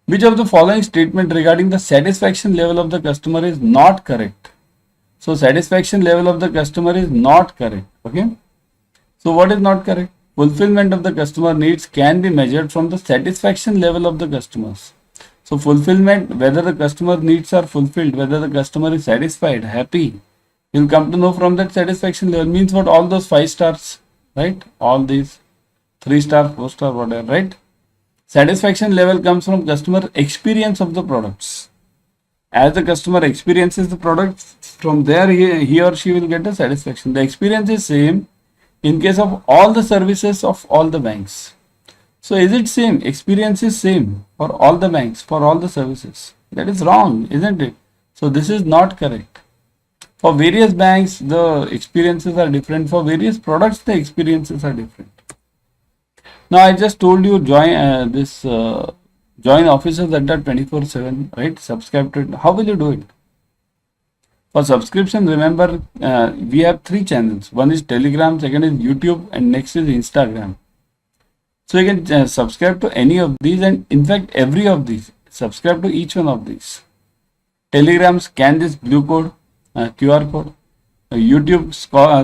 Which of the following statement regarding the satisfaction level of the customer is not correct? So satisfaction level of the customer is not correct. Okay. So what is not correct? Fulfillment of the customer needs can be measured from the satisfaction level of the customers. So fulfillment, whether the customer needs are fulfilled, whether the customer is satisfied, happy, you'll come to know from that satisfaction level. Means what? All those 5 stars, right? All these 3 star, 4 star, whatever, right? Satisfaction level comes from customer experience of the products. As the customer experiences the products, from there he or she will get the satisfaction. The experience is same in case of all the services of all the banks. So is it same? Experience is same for all the banks, for all the services. That is wrong, isn't it? So this is not correct. For various banks, the experiences are different. For various products, the experiences are different. Now I just told you join join officers Adda 24/7, right? Subscribe to it. How will you do it? For subscription, remember we have 3 channels. One is Telegram, second is YouTube, and next is Instagram. So you can subscribe to any of these, and in fact every of these. Subscribe to each one of these. Telegram, scan this blue code, QR code. YouTube,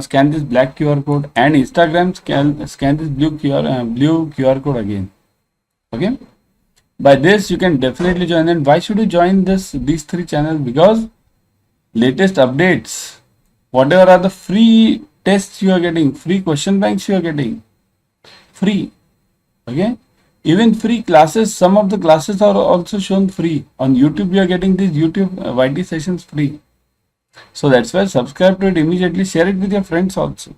scan this black QR code, and Instagram, scan this blue QR code again. Okay. By this you can definitely join. And why should you join these 3 channels? Because latest updates, whatever are the free tests you are getting, free question banks you are getting, free. Okay. Even free classes, some of the classes are also shown free. On YouTube you are getting these YouTube YT sessions free. So that's why subscribe to it immediately. Share it with your friends also.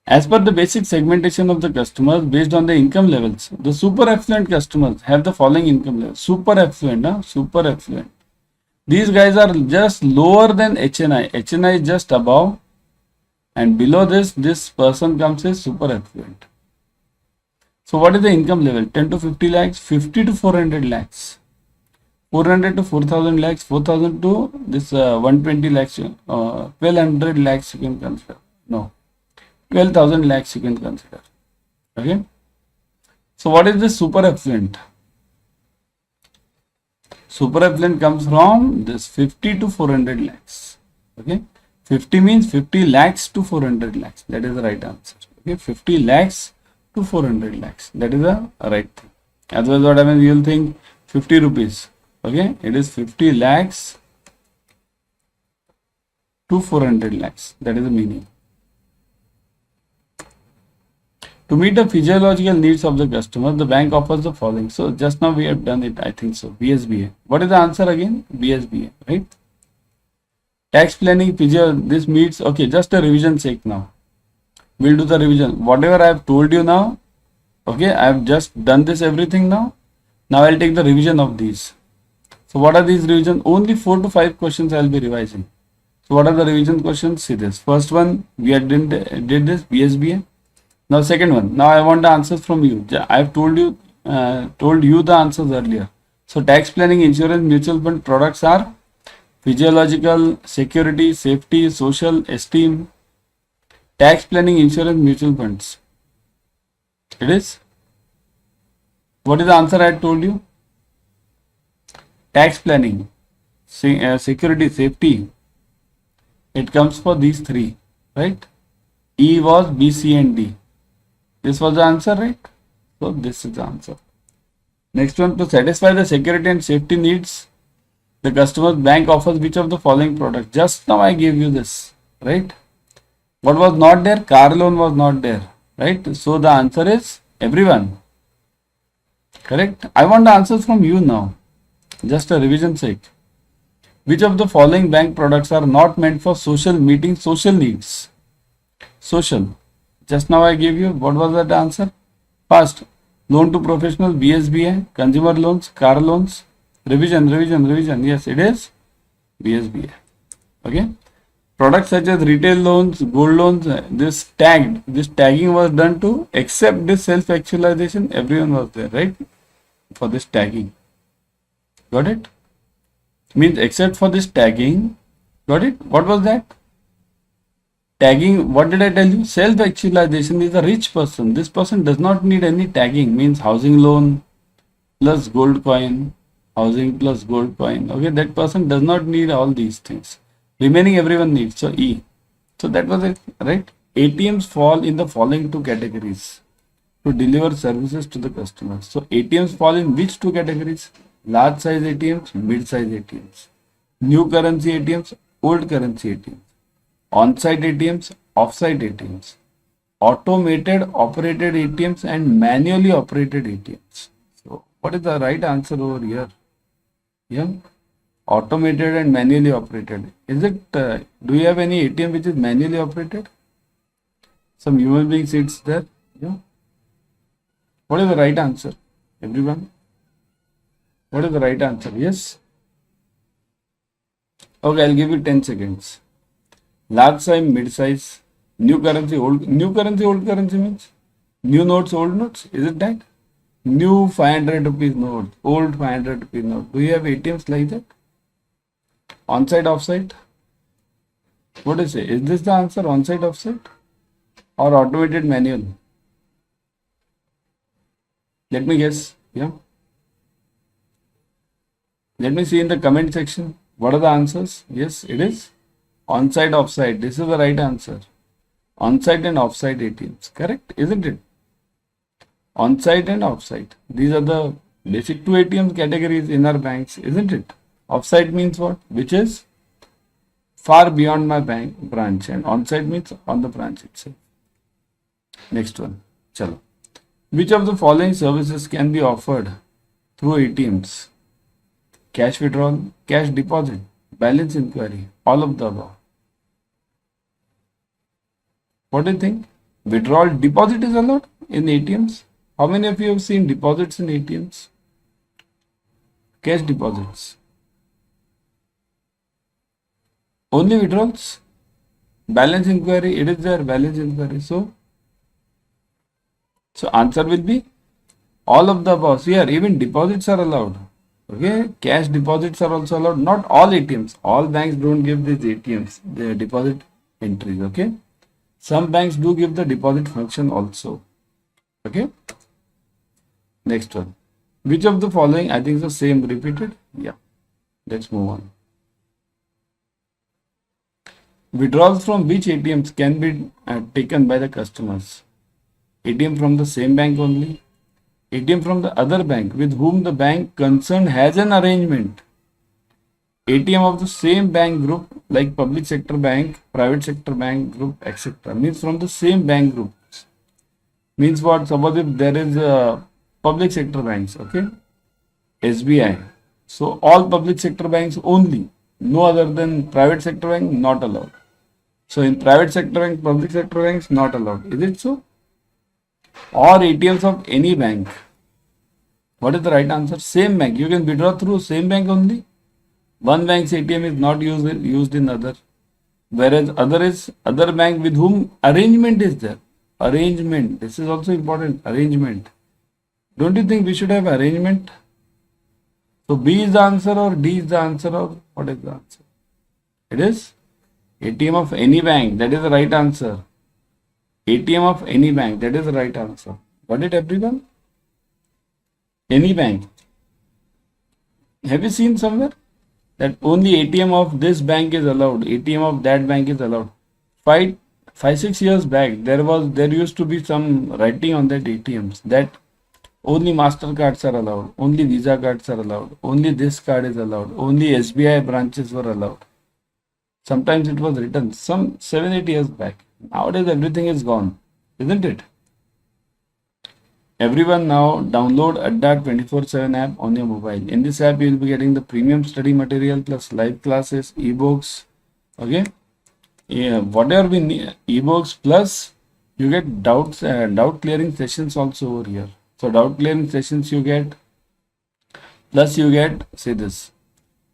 As per the basic segmentation of the customers based on the income levels, the super affluent customers have the following income levels. Super affluent, super affluent. These guys are just lower than HNI. HNI is just above, and below this person comes as super affluent. So what is the income level? 10 to 50 lakhs, 50 to 400 lakhs. 400 to 4000 lakhs, 4000 to this 120 lakhs, 1200 lakhs you can consider. No, 12,000 lakhs you can consider. Okay. So what is the super affluent? Super affluent comes from this 50 to 400 lakhs. Okay. 50 means 50 lakhs to 400 lakhs. That is the right answer. Okay. 50 lakhs to 400 lakhs. That is the right thing. Otherwise what happens? You will think 50 rupees. Okay, it is 50 lakhs to 400 lakhs. That is the meaning. To meet the physiological needs of the customer, the bank offers the following. So just now we have done it, I think so. BSBA. What is the answer again? BSBA, right? Tax planning, this meets, okay, just a revision sake now. We'll do the revision. Whatever I have told you now, okay, I have just done this everything now. Now I'll take the revision of these. So what are these revision? Only 4 to 5 questions I will be revising. So what are the revision questions? See this. First one, we had did this BSBA. Now second one. Now I want the answers from you. I have told you the answers earlier. So tax planning, insurance, mutual fund products are physiological, security, safety, social, esteem. Tax planning, insurance, mutual funds. It is. What is the answer I had told you? Tax planning, security, safety. It comes for these three, right? E was B, C and D. This was the answer, right? So this is the answer. Next one, to satisfy the security and safety needs, the customer's bank offers which of the following products? Just now I gave you this, right? What was not there? Car loan was not there, right? So the answer is everyone. Correct? I want the answers from you now. Just a revision sake. Which of the following bank products are not meant for meeting social needs? Social. Just now I gave you, what was that answer? First, loan to professional, BSBA, consumer loans, car loans. Revision. Yes, it is BSBA. Okay. Products such as retail loans, gold loans, this tagging was done to accept this self-actualization. Everyone was there, right? For this tagging. Got it? Means except for this tagging. Got it? What was that? Tagging, what did I tell you? Self-actualization is a rich person. This person does not need any tagging. Means housing loan plus gold coin. Housing plus gold coin. Okay, that person does not need all these things. Remaining everyone needs. So E. So that was it, right? ATMs fall in the following two categories to deliver services to the customers. So ATMs fall in which two categories? Large size ATMs, mid size ATMs. New currency ATMs, old currency ATMs. On-site ATMs, off-site ATMs. Automated operated ATMs and manually operated ATMs. So what is the right answer over here? Yeah. Automated and manually operated. Is it, do you have any ATM which is manually operated? Some human being sits there. Yeah. What is the right answer? Everyone? What is the right answer? Yes? Okay, I'll give you 10 seconds. Large size, mid size, new currency, old currency means new notes, old notes. Is it that? New 500 rupees note, old 500 rupees note. Do you have ATMs like that? On-site, off-site? What do you say? Is this the answer? On-site, off-site? Or automated manual? Let me guess. Yeah. Let me see in the comment section. What are the answers? Yes, it is on-site, off-site. This is the right answer. On-site and off-site ATMs. Correct? Isn't it? On-site and off-site. These are the basic two ATM categories in our banks. Isn't it? Off-site means what? Which is far beyond my bank branch, and on-site means on the branch itself. Next one. Chalo. Which of the following services can be offered through ATMs? Cash withdrawal, cash deposit, balance inquiry, all of the above. What do you think? Withdrawal, deposit is allowed in ATMs? How many of you have seen deposits in ATMs? Cash deposits. Only withdrawals? Balance inquiry, it is there, balance inquiry. So answer will be all of the above. So here, even deposits are allowed. Okay, cash deposits are also allowed. Not all ATMs. All banks don't give these ATMs, the deposit entries. Okay, some banks do give the deposit function also. Okay, next one. Which of the following, I think the same repeated. Yeah, let's move on. Withdrawals from which ATMs can be taken by the customers? ATM from the same bank only. ATM from the other bank with whom the bank concerned has an arrangement. ATM of the same bank group like public sector bank, private sector bank group, etc. Means from the same bank group. Means what? Suppose if there is a public sector banks, okay, SBI. So all public sector banks only, no other than private sector bank not allowed. So in private sector bank, public sector banks not allowed. Is it so? Or ATMs of any bank. What is the right answer? Same bank. You can withdraw through same bank only. One bank's ATM is not used in other. Whereas other bank with whom arrangement is there. Arrangement. This is also important. Arrangement. Don't you think we should have arrangement? So B is the answer or D is the answer or what is the answer? It is ATM of any bank. That is the right answer. ATM of any bank. That is the right answer. Got it, everyone? Any bank. Have you seen somewhere that only ATM of this bank is allowed, ATM of that bank is allowed? 5-6 years back, there used to be some writing on that ATMs that only MasterCards are allowed, only Visa cards are allowed, only this card is allowed, only SBI branches were allowed. Sometimes it was written some 7-8 years back. Nowadays everything is gone, isn't it? Everyone now download Adda 24/7 app on your mobile. In this app, you will be getting the premium study material plus live classes, ebooks. Okay, yeah, whatever we need, ebooks plus you get doubt clearing sessions also over here. So doubt clearing sessions you get, plus you get, say this,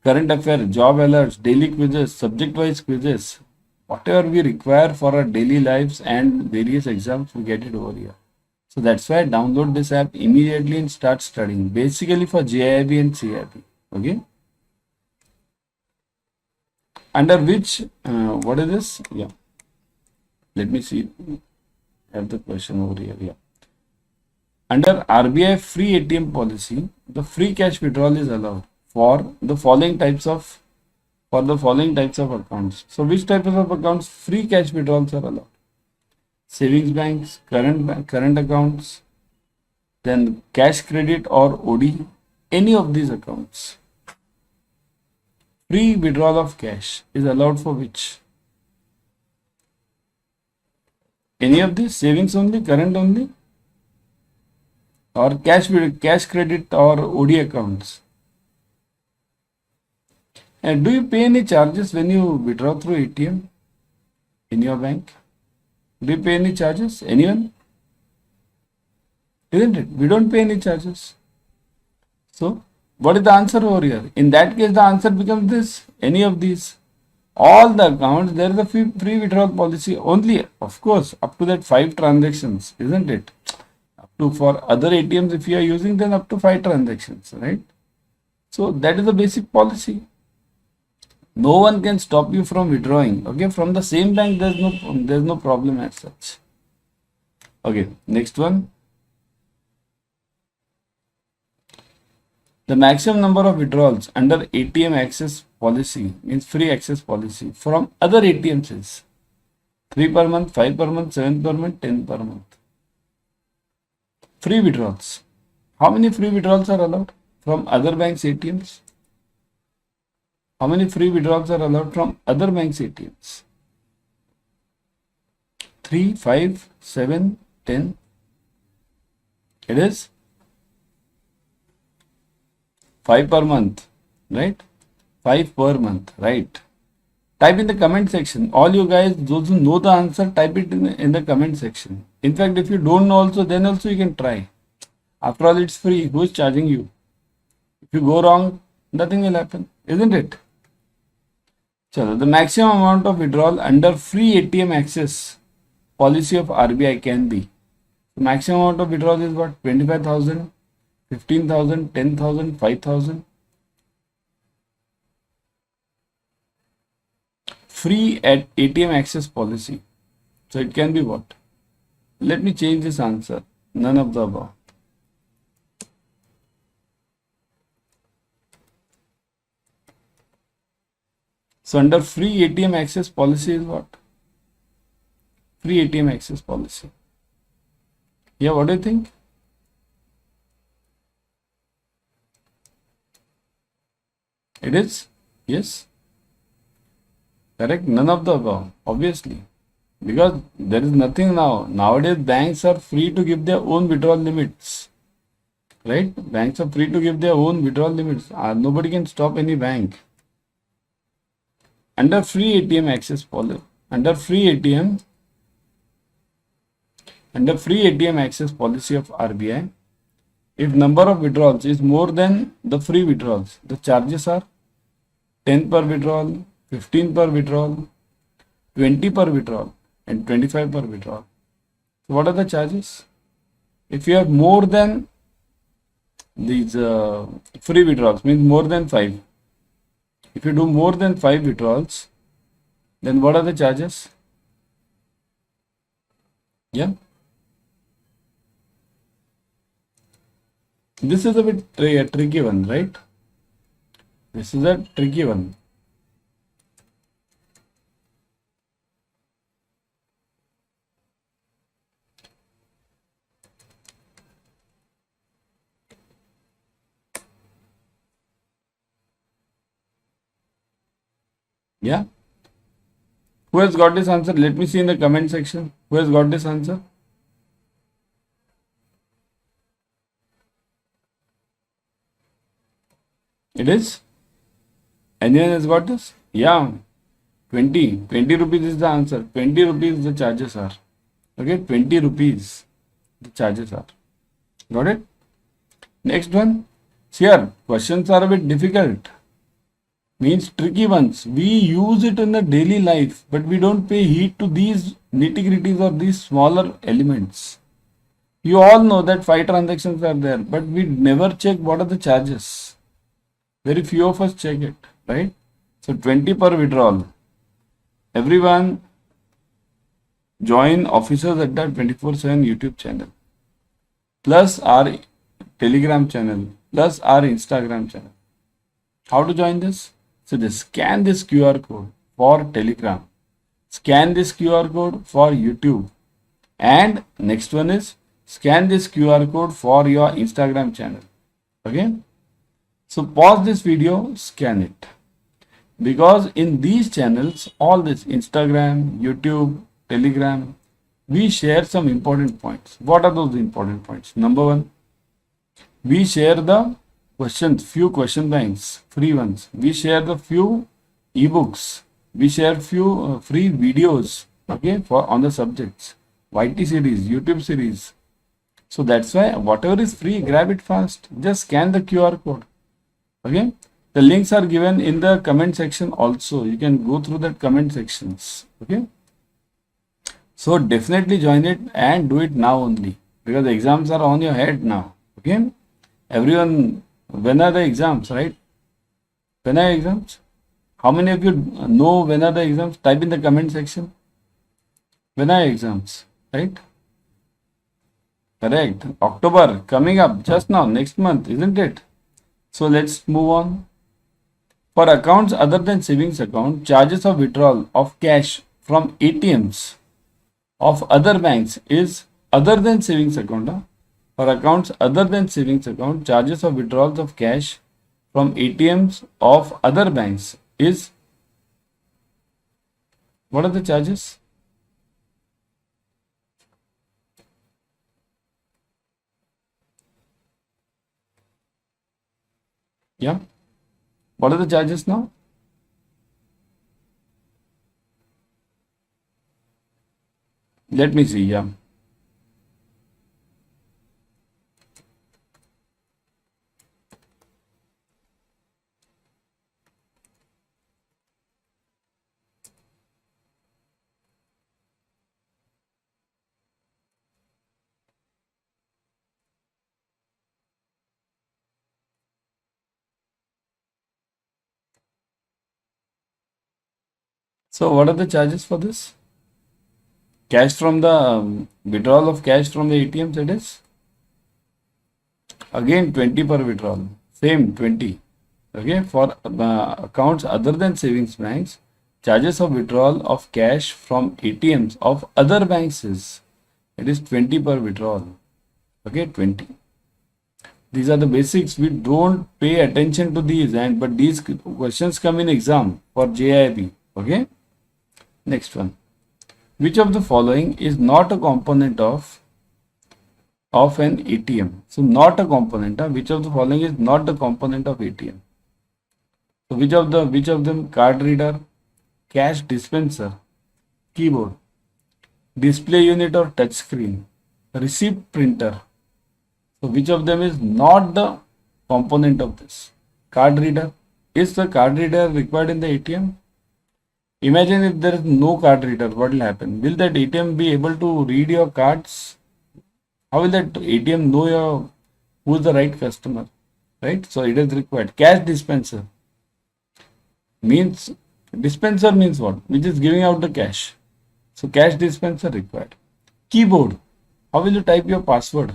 current affair, job alerts, daily quizzes, subject wise quizzes, whatever we require for our daily lives and various exams, we get it over here. So that's why download this app immediately and start studying. Basically for JAIIB and CIB. Okay. Under which, what is this? Yeah. Let me see. I have the question over here. Yeah. Under RBI free ATM policy, the free cash withdrawal is allowed for the following types of accounts. So which types of accounts free cash withdrawals are allowed? Savings banks, current accounts, then cash credit or OD, any of these accounts. Free withdrawal of cash is allowed for which? Any of these, savings only, current only, or cash credit or OD accounts. And do you pay any charges when you withdraw through ATM in your bank? Do you pay any charges? Anyone? Isn't it? We don't pay any charges. So, what is the answer over here? In that case, the answer becomes this. Any of these. All the accounts, there is a free withdrawal policy only, of course, up to that 5 transactions, isn't it? Up to, for other ATMs, if you are using, then up to 5 transactions, right? So, that is the basic policy. No one can stop you from withdrawing. Okay, from the same bank, there's no problem as such. Okay, next one. The maximum number of withdrawals under ATM access policy, means free access policy, from other ATMs is 3 per month, 5 per month, 7 per month, 10 per month. Free withdrawals. How many free withdrawals are allowed from other banks' ATMs? How many free withdrawals are allowed from other banks' ATMs? 3, 5, 7, 10. It is 5 per month, right? 5 per month, right? Type in the comment section. All you guys, those who know the answer, type it in the comment section. In fact, if you don't know also, then also you can try. After all, it's free. Who is charging you? If you go wrong, nothing will happen, isn't it? So the maximum amount of withdrawal under free ATM access policy of RBI can be. The maximum amount of withdrawal is what? 25,000, 15,000, 10,000, 5,000. Free at ATM access policy. So it can be what? Let me change this answer. None of the above. So under free ATM access policy is what? Free ATM access policy. Yeah, what do you think? It is? Yes. Correct? None of the above, obviously. Because there is nothing now. Nowadays, banks are free to give their own withdrawal limits. Right? Banks are free to give their own withdrawal limits. Nobody can stop any bank. Under free ATM access policy, under free ATM access policy of RBI, If number of withdrawals is more than the free withdrawals, the charges are 10 per withdrawal, 15 per withdrawal, 20 per withdrawal, and 25 per withdrawal. So what are the charges? If you have more than these free withdrawals, means more than 5. If you do more than 5 withdrawals, then what are the charges? Yeah. This is a bit tricky one, right? This is a tricky one. Yeah. Who has got this answer? Let me see in the comment section. Who has got this answer? It is? Anyone has got this? Yeah. 20 rupees is the answer. 20 rupees the charges are. Okay, 20 rupees the charges are. Got it? Next one. Here, questions are a bit difficult. Means tricky ones. We use it in the daily life, but we don't pay heed to these nitty-gritties or these smaller elements. You all know that 5 transactions are there, but we never check what are the charges. Very few of us check it, right? So 20 per withdrawal. Everyone join Officers Adda 24/7 YouTube channel, plus our Telegram channel, plus our Instagram channel. How to join this? So just scan this QR code for Telegram, scan this QR code for YouTube, and next one is scan this QR code for your Instagram channel. Okay? So pause this video, scan it. Because in these channels, all this Instagram, YouTube, Telegram, we share some important points. What are those important points? Number one, we share the questions, few question banks, free ones. We share the few ebooks. We share few free videos, okay, for on the subjects, YT series, YouTube series. So that's why whatever is free, grab it fast. Just scan the QR code. Okay. The links are given in the comment section also. You can go through that comment sections. Okay. So definitely join it and do it now only, because the exams are on your head now. Okay. Everyone, when are the exams, right? When are exams? How many of you know when are the exams? Type in the comment section. When are exams, right? Correct. October coming up just now, next month, isn't it? So let's move on. For accounts other than savings account, charges of withdrawal of cash from ATMs of other banks is other than savings account. For accounts other than savings account, charges of withdrawals of cash from ATMs of other banks is, what are the charges? Yeah. What are the charges now? Let me see. Yeah. So what are the charges for this? Cash from the withdrawal of cash from the ATMs, it is again 20 per withdrawal. Same 20. Okay. For accounts other than savings banks, charges of withdrawal of cash from ATMs of other banks is, it is 20 per withdrawal. Okay, 20. These are the basics. We don't pay attention to these, and but these questions come in exam for JAIIB. Okay. Next one. Which of the following is not a component of an ATM? So not a component. Which of the following is not the component of ATM? So which of them? Card reader, cash dispenser, keyboard, display unit or touch screen, receipt printer. So which of them is not the component of this? Card reader. Is the card reader required in the ATM? Imagine if there is no card reader, what will happen? Will that ATM be able to read your cards? How will that ATM know who is the right customer? Right? So it is required. Cash dispenser means what? Which is giving out the cash. So cash dispenser required. Keyboard. How will you type your password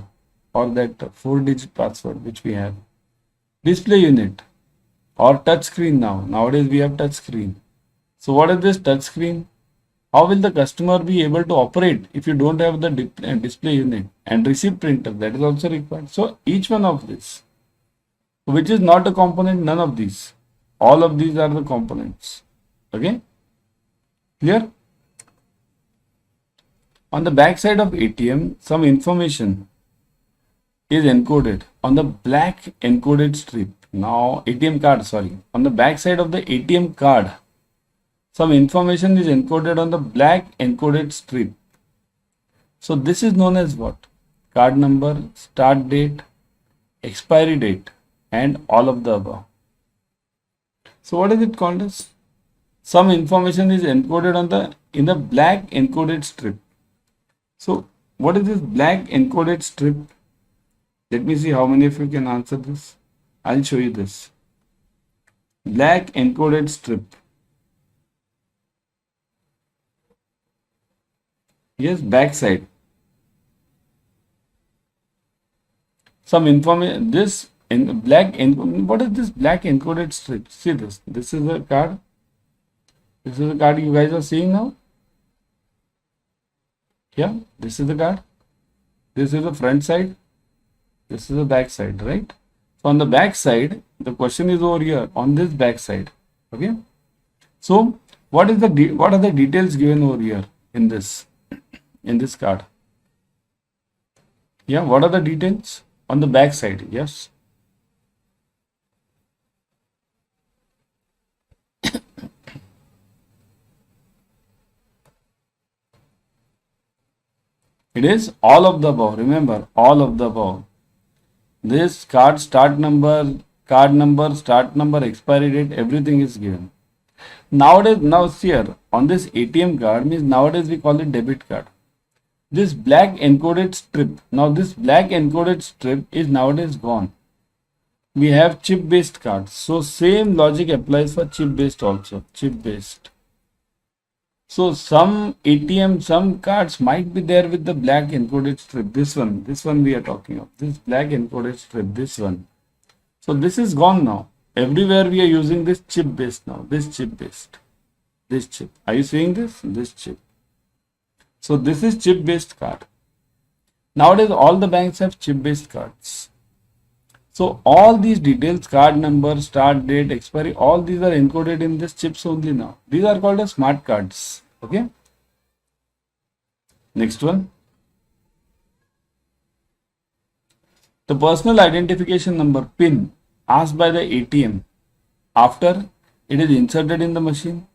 or that 4-digit password which we have? Display unit or touch screen now. Nowadays we have touch screen. So what is this touch screen? How will the customer be able to operate if you don't have the display unit? And receipt printer, that is also required. So each one of this, which is not a component, none of these. All of these are the components. Okay? Clear? On the back side of ATM, some information is encoded on the black encoded strip. Now, ATM card, sorry. On the back side of the ATM card, some information is encoded on the black encoded strip. So this is known as what? Card number, start date, expiry date, and all of the above. So what is it called as? Some information is encoded in the black encoded strip. So what is this black encoded strip? Let me see how many of you can answer this. I'll show you this. Black encoded strip. Yes, backside. Some information. This in black. What is this black encoded strip? See this. This is a card. This is the card you guys are seeing now. Yeah, this is the card. This is the front side. This is the back side, right? So on the back side, the question is over here on this back side. Okay. So what are the details given over here in this card? Yeah, what are the details on the back side? Yes. It is all of the above. Remember, all of the above. This card start number, start number, expiry date, everything is given. Nowadays, now see here, on this ATM card means nowadays we call it debit card. This black encoded strip, now this black encoded strip is nowadays gone. We have chip based cards. So same logic applies for chip based also, chip based. So some ATM, some cards might be there with the black encoded strip. This one we are talking of. This black encoded strip, this one. So this is gone now. Everywhere we are using this chip based now. This chip based. This chip. Are you seeing this? This chip. So this is chip based card. Nowadays all the banks have chip based cards. So all these details, card number, start date, expiry, all these are encoded in this chips only now. These are called as smart cards. Okay. Next one. The personal identification number PIN asked by the ATM after it is inserted in the machine.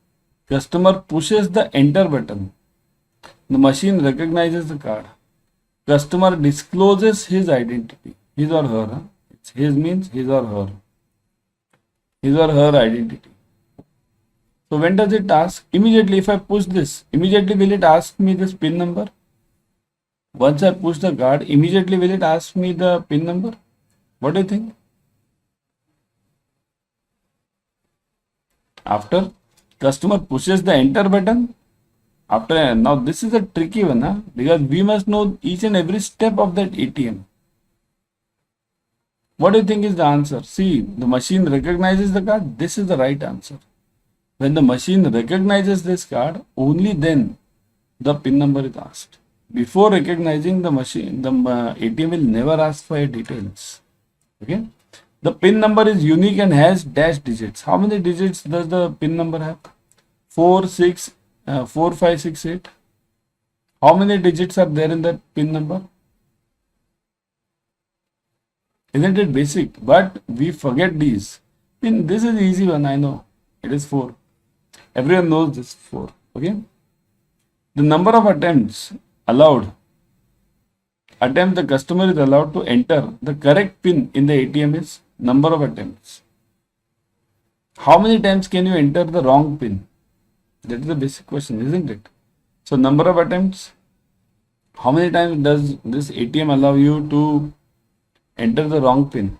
Customer pushes the enter button. The machine recognizes the card. Customer discloses his identity. His or her. Huh? His means his or her. His or her identity. So when does it ask? Immediately if I push this, immediately will it ask me this PIN number? Once I push the card, immediately will it ask me the PIN number? What do you think? After customer pushes the enter button, after now this is a tricky one, huh? Because we must know each and every step of that ATM. What do you think is the answer? See, the machine recognizes the card. This is the right answer. When the machine recognizes this card, only then the PIN number is asked. Before recognizing the machine, the ATM will never ask for your details. Okay. The PIN number is unique and has dash digits. How many digits does the PIN number have? 4, 5, 6, 8. How many digits are there in that PIN number? Isn't it basic? But we forget these. This is the easy one, I know. It is 4. Everyone knows this 4. Okay. The number of attempts allowed attempts the customer is allowed to enter the correct pin in the ATM is number of attempts. How many times can you enter the wrong pin? That is the basic question, isn't it? So number of attempts. How many times does this ATM allow you to enter the wrong pin?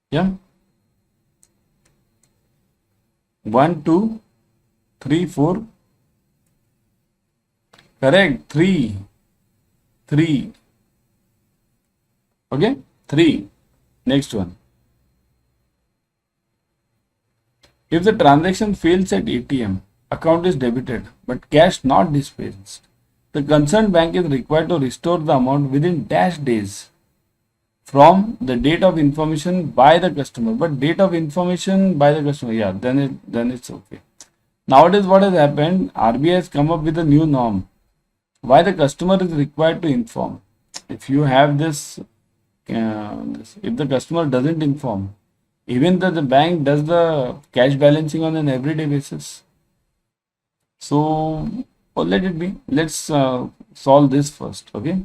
Yeah. 1, 2, 3, 4. Correct. 3. 3. Okay. 3. Next one. If the transaction fails at ATM, account is debited, but cash not dispensed, the concerned bank is required to restore the amount within dash days from the date of information by the customer. But date of information by the customer, yeah, then it's okay. Nowadays, what has happened? RBI has come up with a new norm. Why the customer is required to inform? If you have this, if the customer doesn't inform, even though the bank does the cash balancing on an everyday basis. So let it be. Let's solve this first. Okay.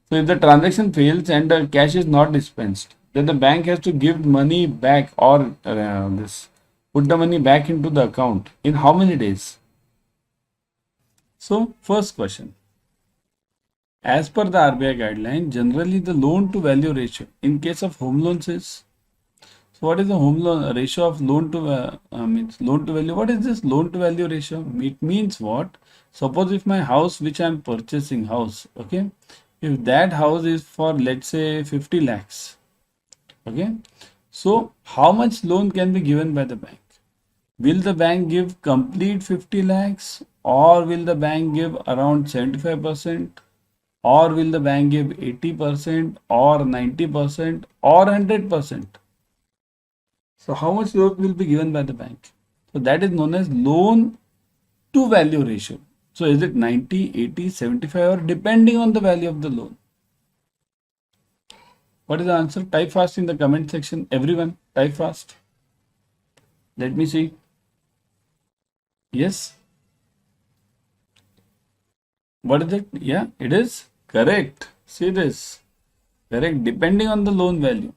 So if the transaction fails and the cash is not dispensed, then the bank has to give money back or put the money back into the account in how many days? So first question. As per the RBI guideline, generally the loan to value ratio in case of home loans is. So what is the home loan ratio of loan to means loan to value? What is this loan to value ratio? It means what? Suppose if my house which I am purchasing house, okay, if that house is for let's say 50 lakhs, okay, so how much loan can be given by the bank? Will the bank give complete 50 lakhs or will the bank give around 75% or will the bank give 80% or 90% or 100%? So how much loan will be given by the bank? So that is known as loan to value ratio. So is it 90, 80, 75 or depending on the value of the loan? What is the answer? Type fast in the comment section. Everyone type fast. Let me see. Yes. What is it? Yeah, it is correct. See this. Correct. Depending on the loan value.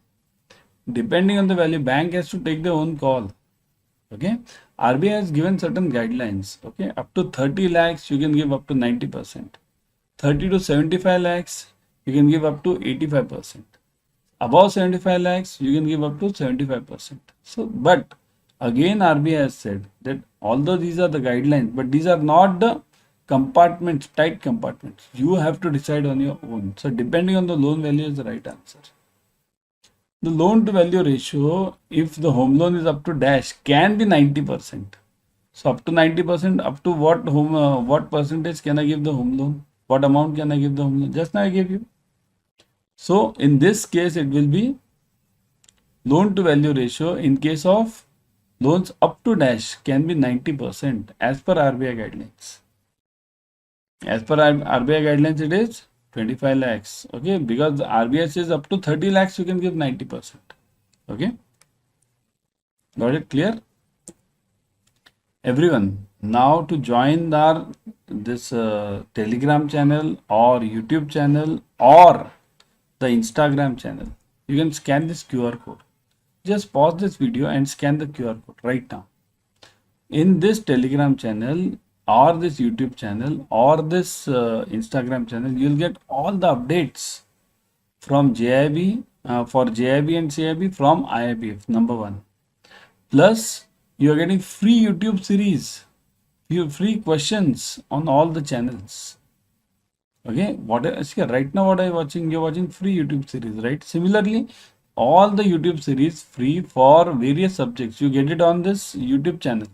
Depending on the value, bank has to take their own call. Okay. RBI has given certain guidelines. Okay. Up to 30 lakhs, you can give up to 90%. 30 to 75 lakhs, you can give up to 85%. Above 75 lakhs, you can give up to 75%. So, but again, RBI has said that although these are the guidelines, but these are not the compartments, tight compartments. You have to decide on your own. So, depending on the loan value is the right answer. The loan to value ratio, if the home loan is up to dash, can be 90%. So up to 90%, up to what percentage can I give the home loan? What amount can I give the home loan? Just now I gave you. So in this case, it will be loan to value ratio in case of loans up to dash can be 90% as per RBI guidelines. As per RBI guidelines, it is 25 lakhs. Okay, because the RBI says up to 30 lakhs, you can give 90%. Okay, got it clear? Everyone, now to join our this Telegram channel or YouTube channel or the Instagram channel, you can scan this QR code. Just pause this video and scan the QR code right now. In this Telegram channel or this YouTube channel or this Instagram channel, you'll get all the updates from JIIB for JIIB and CIB from IIBF, number one. Plus, you are getting free YouTube series, free questions on all the channels. Okay, see, right now what I'm watching, you're watching free YouTube series, right? Similarly, all the YouTube series free for various subjects. You get it on this YouTube channel.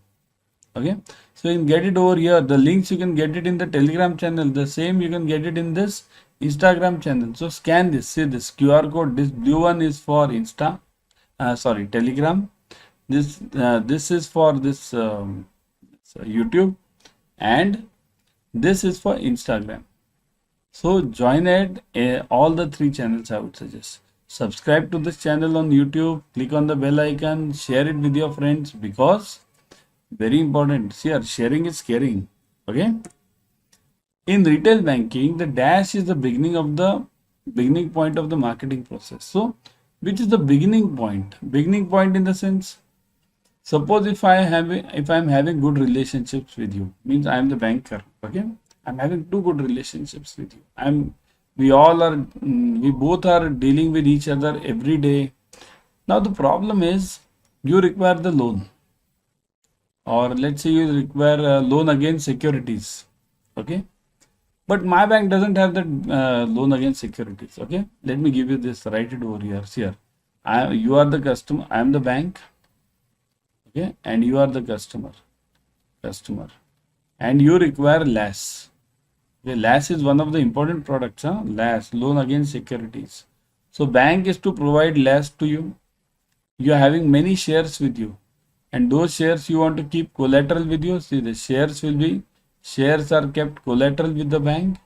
Okay, so you can get it over here. The links you can get it in the Telegram channel. The same you can get it in this Instagram channel. So scan this. See this QR code. This blue one is for Telegram. This is for this YouTube, and this is for Instagram. So join it. All the three channels I would suggest. Subscribe to this channel on YouTube. Click on the bell icon. Share it with your friends because very important. See, sharing is caring. Okay. In retail banking, the dash is the beginning point of the marketing process. So, which is the beginning point? Beginning point in the sense, suppose if I'm having good relationships with you, means I am the banker. Okay, I'm having two good relationships with you. We both are dealing with each other every day. Now the problem is you require the loan, or let's say you require a loan against securities. Okay, but my bank doesn't have that loan against securities. Okay, let me give you this. Write it over here. Here, you are the customer. I am the bank. Okay, and you are the customer, and you require LAS. Okay, LAS is one of the important products. LAS, loan against securities. So bank is to provide LAS to you. You are having many shares with you, and those shares you want to keep collateral with you. See, the shares are kept collateral with the bank,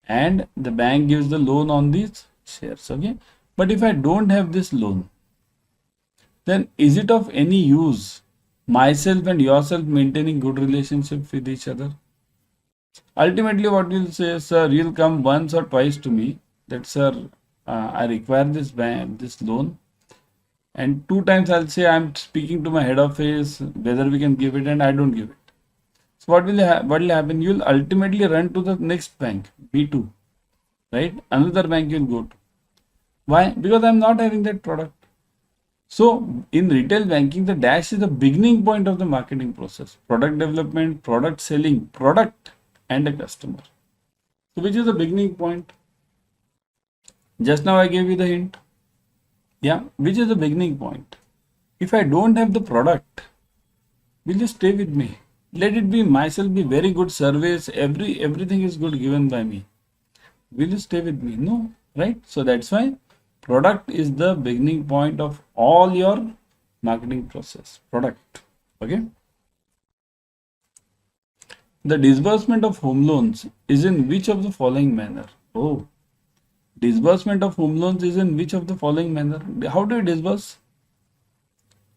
and the bank gives the loan on these shares. Okay, but if I don't have this loan, then is it of any use myself and yourself maintaining good relationship with each other? Ultimately, what you'll say, sir, you'll come once or twice to me that, sir, I require this loan, and two times I'll say I'm speaking to my head office whether we can give it, and I don't give it. So what will happen? You'll ultimately run to the next bank, B2, right? Another bank you'll go to. Why? Because I'm not having that product. So in retail banking, the dash is the beginning point of the marketing process. Product development, product selling, product and a customer. So which is the beginning point? Just now I gave you the hint. Yeah, which is the beginning point? If I don't have the product, will you stay with me? Let it be myself, be very good service, everything is good given by me. Will you stay with me? No, right? So that's why product is the beginning point of all your marketing process. Product. Okay. The disbursement of home loans is in which of the following manner? Oh, disbursement of home loans is in which of the following manner? How do you disburse?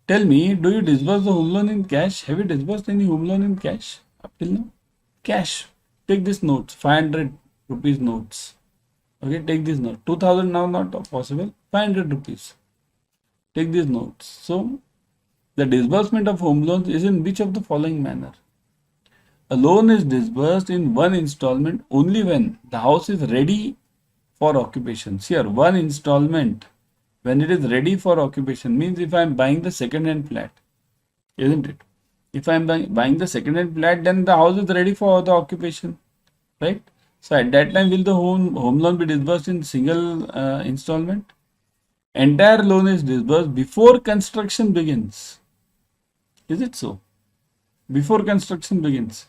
Tell me, do you disburse the home loan in cash? Have you disbursed any home loan in cash up till now? Cash. Take this notes, 500 rupees notes. Okay, take this note. 2000 now not possible. 500 rupees. Take these notes. So, the disbursement of home loans is in which of the following manner? A loan is disbursed in one installment only when the house is ready for occupation. Here, one installment when it is ready for occupation means if I am buying the second-hand flat, isn't it? If I am buying the second-hand flat, then the house is ready for the occupation, right? So at that time, will the home loan be disbursed in single installment? Entire loan is disbursed before construction begins. Is it so? Before construction begins.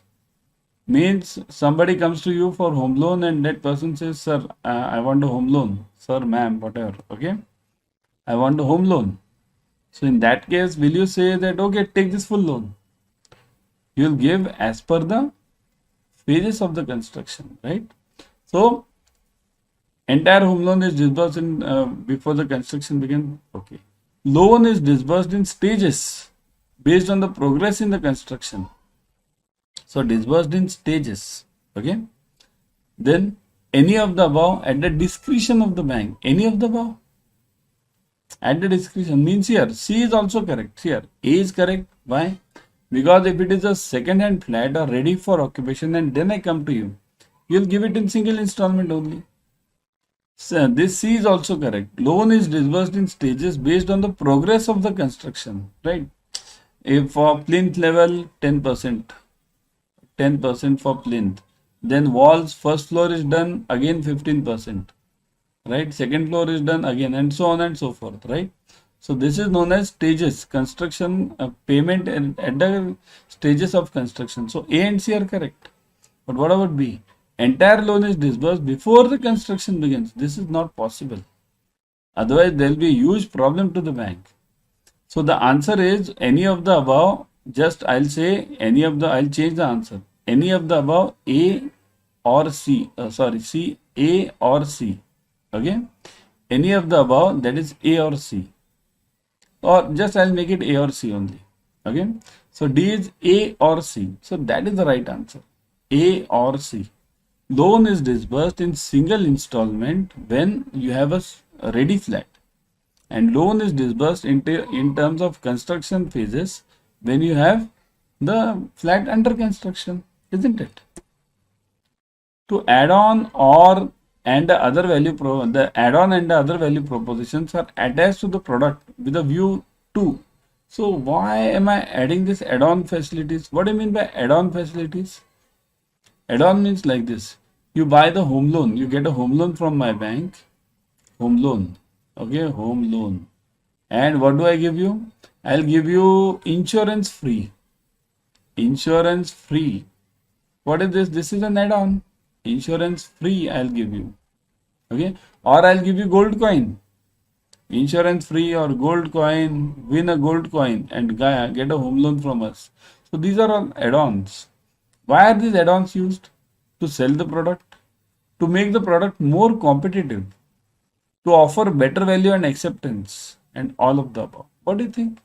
Means somebody comes to you for home loan and that person says, sir, I want a home loan. Sir, ma'am, whatever. Okay. I want a home loan. So in that case, will you say that, okay, take this full loan? You will give as per the phases of the construction, right? So entire home loan is disbursed in before the construction begins. Okay. Loan is disbursed in stages based on the progress in the construction. So disbursed in stages. Okay. Then any of the above at the discretion of the bank. Any of the above at the discretion means here C is also correct. Here A is correct. Why? Because if it is a second-hand flat or ready for occupation and then I come to you, you'll give it in single installment only. So this C is also correct. Loan is disbursed in stages based on the progress of the construction, right? If for plinth level 10%, 10% for plinth. Then walls, first floor is done, again 15%, right? Second floor is done again, and so on and so forth, right? So this is known as stages, construction payment at the stages of construction. So A and C are correct. But what about B? Entire loan is disbursed before the construction begins. This is not possible. Otherwise, there will be a huge problem to the bank. So the answer is any of the above. Just I'll say any of the, I'll change the answer. Any of the above A or C. C, A or C. Okay. Any of the above, that is A or C. Or just I'll make it A or C only. Okay. So D is A or C. So that is the right answer. A or C. Loan is disbursed in single installment when you have a ready flat, and loan is disbursed in terms of construction phases when you have the flat under construction, isn't it? To add on or and the other the add-on and the other value propositions are attached to the product with a view to. So why am I adding this add-on facilities? What do you mean by add-on facilities? Add-on means like this. You buy the home loan. You get a home loan from my bank. Home loan. Okay, home loan. And what do I give you? I'll give you insurance free. Insurance free. What is this? This is an add-on. Insurance free I'll give you. Okay. Or I'll give you gold coin. Insurance free or gold coin. Win a gold coin and get a home loan from us. So these are all add-ons. Why are these add-ons used? To sell the product, to make the product more competitive, to offer better value and acceptance, and all of the above. What do you think?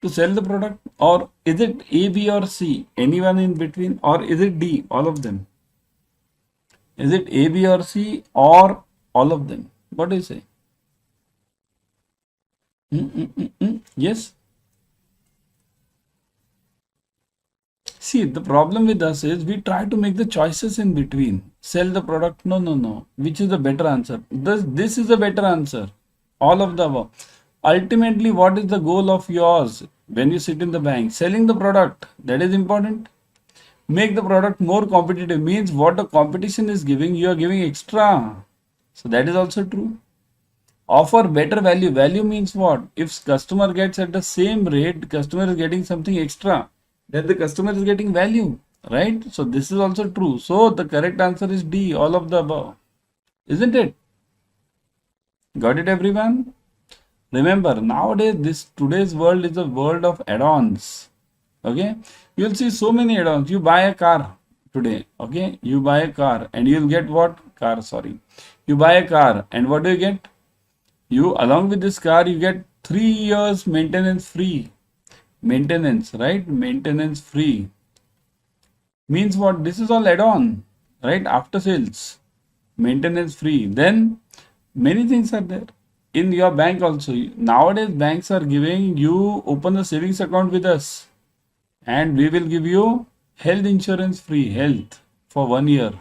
To sell the product, or is it A, B, or C? Anyone in between, or is it D? All of them. Is it A, B, or C, or all of them? What do you say? Yes. See, the problem with us is we try to make the choices in between. Sell the product. No, no, no. Which is the better answer? This is the better answer. All of the above. Ultimately, what is the goal of yours when you sit in the bank? Selling the product. That is important. Make the product more competitive means what the competition is giving, you are giving extra. So that is also true. Offer better value. Value means what? If customer gets at the same rate, customer is getting something extra, then the customer is getting value, right? So this is also true. So the correct answer is D, all of the above. Isn't it? Got it, everyone? Remember, nowadays, today's world is a world of add-ons. Okay? You'll see so many add-ons. You buy a car today. Okay? You buy a car and you'll get what? Car, sorry. You buy a car and what do you get? You, along with this car, you get 3 years maintenance free. Maintenance, right? Maintenance free. Means what? This is all add-on, right? After sales. Maintenance free. Then many things are there. In your bank also. Nowadays, banks are giving you open a savings account with us. And we will give you health insurance free. Health for 1 year.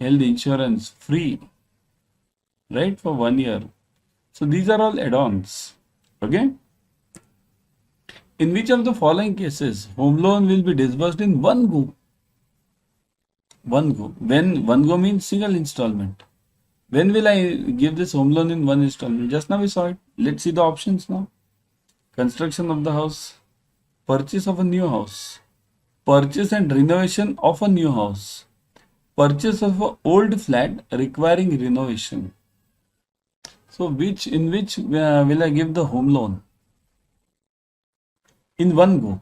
Health insurance free. Right? For 1 year. So these are all add-ons. Okay? In which of the following cases home loan will be disbursed in one go? One go. When one go means single installment. When will I give this home loan in one installment? Just now we saw it. Let's see the options now. Construction of the house. Purchase of a new house. Purchase and renovation of a new house. Purchase of an old flat requiring renovation. So in which will I give the home loan? In one go.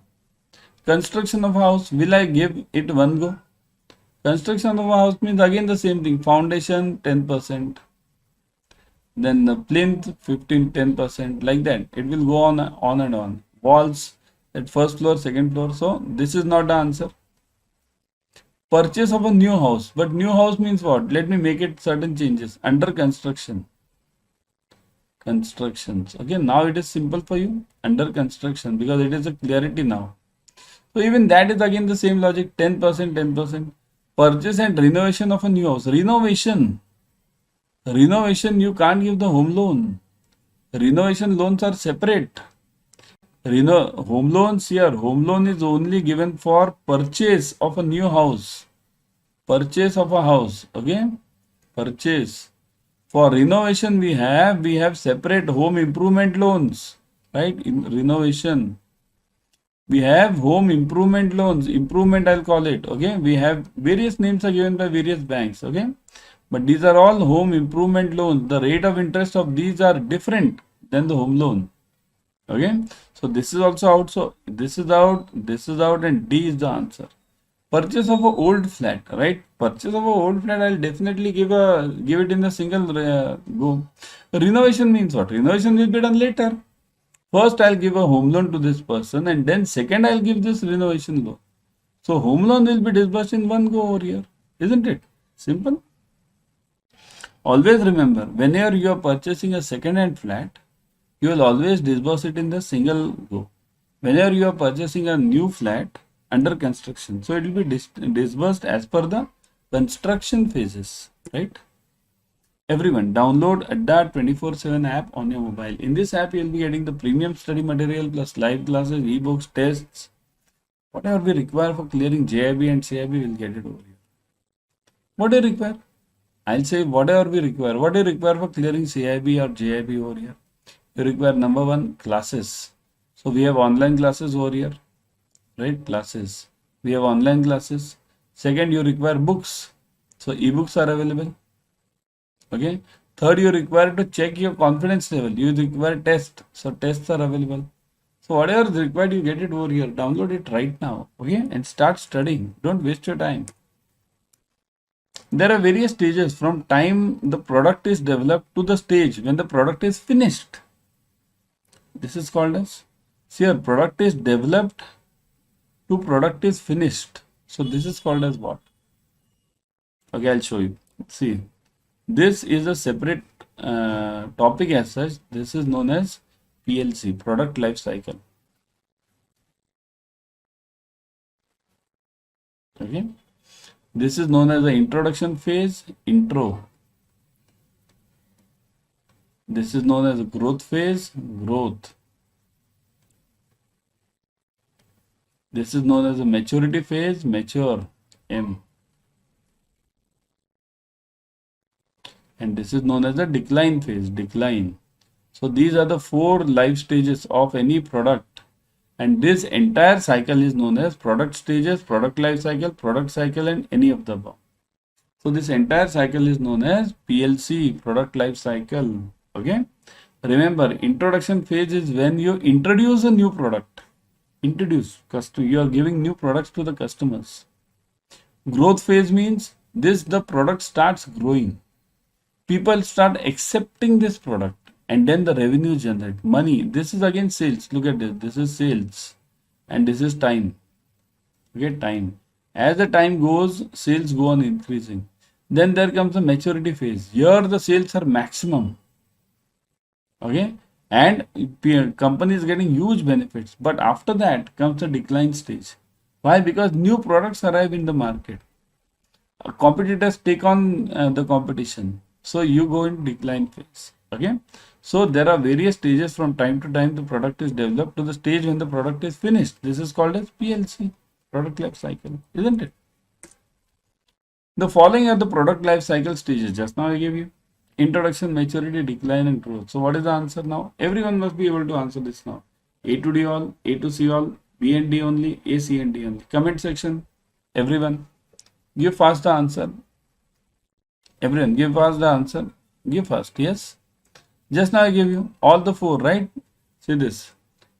Construction of a house, will I give it one go? Construction of a house means again the same thing. Foundation 10%. Then the plinth 10%, like that. It will go on and on. Walls at first floor, second floor. So this is not the answer. Purchase of a new house. But new house means what? Let me make it certain changes. Under construction. Constructions. Okay, now it is simple for you. Under construction, because it is a clarity now. So even that is again the same logic. 10%, 10%. Purchase and renovation of a new house. Renovation. Renovation, you can't give the home loan. Renovation loans are separate. Home loans here. Home loan is only given for purchase of a new house. Purchase of a house. Okay. Purchase. For renovation, we have separate home improvement loans, right? In renovation, we have home improvement loans. Improvement, I'll call it. Okay, we have various names are given by various banks. Okay, but these are all home improvement loans. The rate of interest of these are different than the home loan. Okay, so this is also out. So this is out, and D is the answer. Purchase of an old flat, right? Purchase of an old flat, I'll definitely give it in a single go. Renovation means what? Renovation will be done later. First, I'll give a home loan to this person, and then second, I'll give this renovation loan. So home loan will be disbursed in one go over here, isn't it? Simple. Always remember, whenever you are purchasing a second-hand flat, you will always disburse it in the single go. Whenever you are purchasing a new flat under construction, so it will be disbursed as per the construction phases, right? Everyone, download Adda 24/7 app on your mobile. In this app, you will be getting the premium study material plus live classes, ebooks, tests. Whatever we require for clearing JIB and CIB, we will get it over here. What do you require? I'll say whatever we require. What do you require for clearing CIB or JIB over here? You require number one, classes. So we have online classes over here, right? Classes. We have online classes. Second, you require books. So ebooks are available. Okay. Third, you require to check your confidence level. You require tests. So tests are available. So whatever is required, you get it over here. Download it right now. Okay. And start studying. Don't waste your time. There are various stages from time the product is developed to the stage when the product is finished. This is called as, see here, product is developed to product is finished. So this is called as what? Okay, I'll show you. See, this is a separate topic as such. This is known as PLC, product life cycle. Okay. This is known as the introduction phase, intro. This is known as a growth phase, growth. This is known as a maturity phase, mature, M. And this is known as the decline phase, decline. So these are the 4 life stages of any product. And this entire cycle is known as product stages, product life cycle, and any of the above. So this entire cycle is known as PLC, product life cycle. Okay. Remember, introduction phase is when you introduce a new product. You are giving new products to the customers. Growth phase means the product starts growing. People start accepting this product. And then the revenue generate money. This is again sales. Look at this. This is sales. And this is time. Okay, time. As the time goes, sales go on increasing. Then there comes the maturity phase. Here the sales are maximum. Okay. And company is getting huge benefits. But after that comes the decline stage. Why? Because new products arrive in the market. Competitors take on the competition. So you go in decline phase. Okay. So there are various stages from time to time the product is developed to the stage when the product is finished. This is called as PLC, product life cycle, isn't it? The following are the product life cycle stages. Just now I gave you introduction, maturity, decline, and growth. So what is the answer now? Everyone must be able to answer this now. A to D all, A to C all, B and D only, A, C and D only. Comment section, everyone. Give fast the answer. Everyone, give fast the answer. Give fast, yes. Just now I gave you all the 4, right? See this.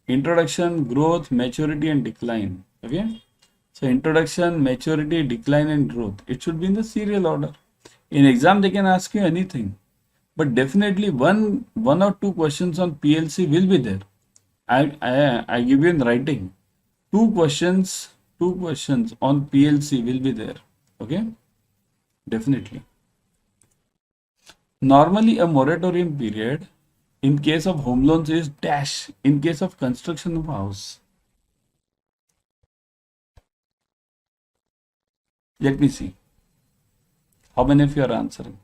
Introduction, growth, maturity, and decline. Okay. So introduction, maturity, decline, and growth. It should be in the serial order. In exam, they can ask you anything. But definitely one or two questions on PLC will be there. I give you in writing. Two questions on PLC will be there. Okay. Definitely. Normally, a moratorium period in case of home loans is dash in case of construction of a house. Let me see. How many of you are answering?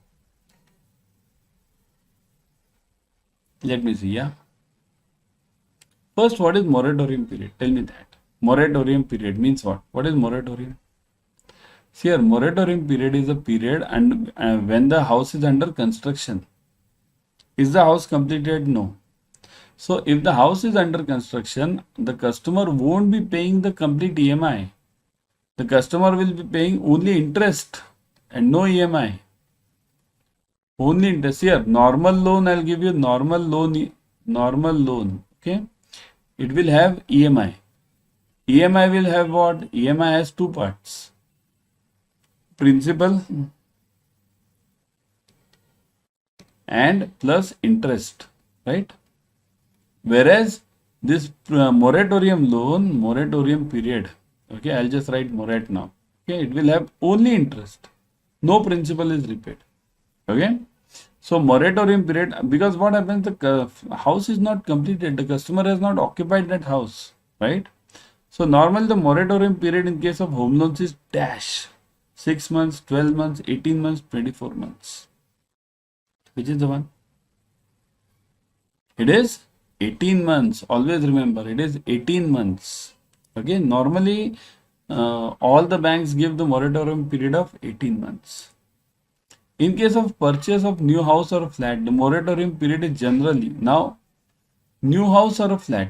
Let me see, yeah. First, what is moratorium period? Tell me that. Moratorium period means what? What is moratorium? See here, moratorium period is a period and when the house is under construction. Is the house completed? No. So if the house is under construction, the customer won't be paying the complete EMI. The customer will be paying only interest and no EMI. Only interest. Here, normal loan, I'll give you normal loan. Okay. It will have EMI. EMI will have what? EMI has 2 parts. Principal and plus interest, right? Whereas this moratorium period, Okay, I'll just write morat now. Okay, it will have only interest. No principal is repaid. Okay. So moratorium period, because what happens, the house is not completed, the customer has not occupied that house, right? So normally the moratorium period in case of home loans is dash 6 months, 12 months, 18 months, 24 months. Which is the one? It is 18 months. Always remember, it is 18 months. Okay, normally all the banks give the moratorium period of 18 months. In case of purchase of new house or flat, the moratorium period is generally now new house or a flat.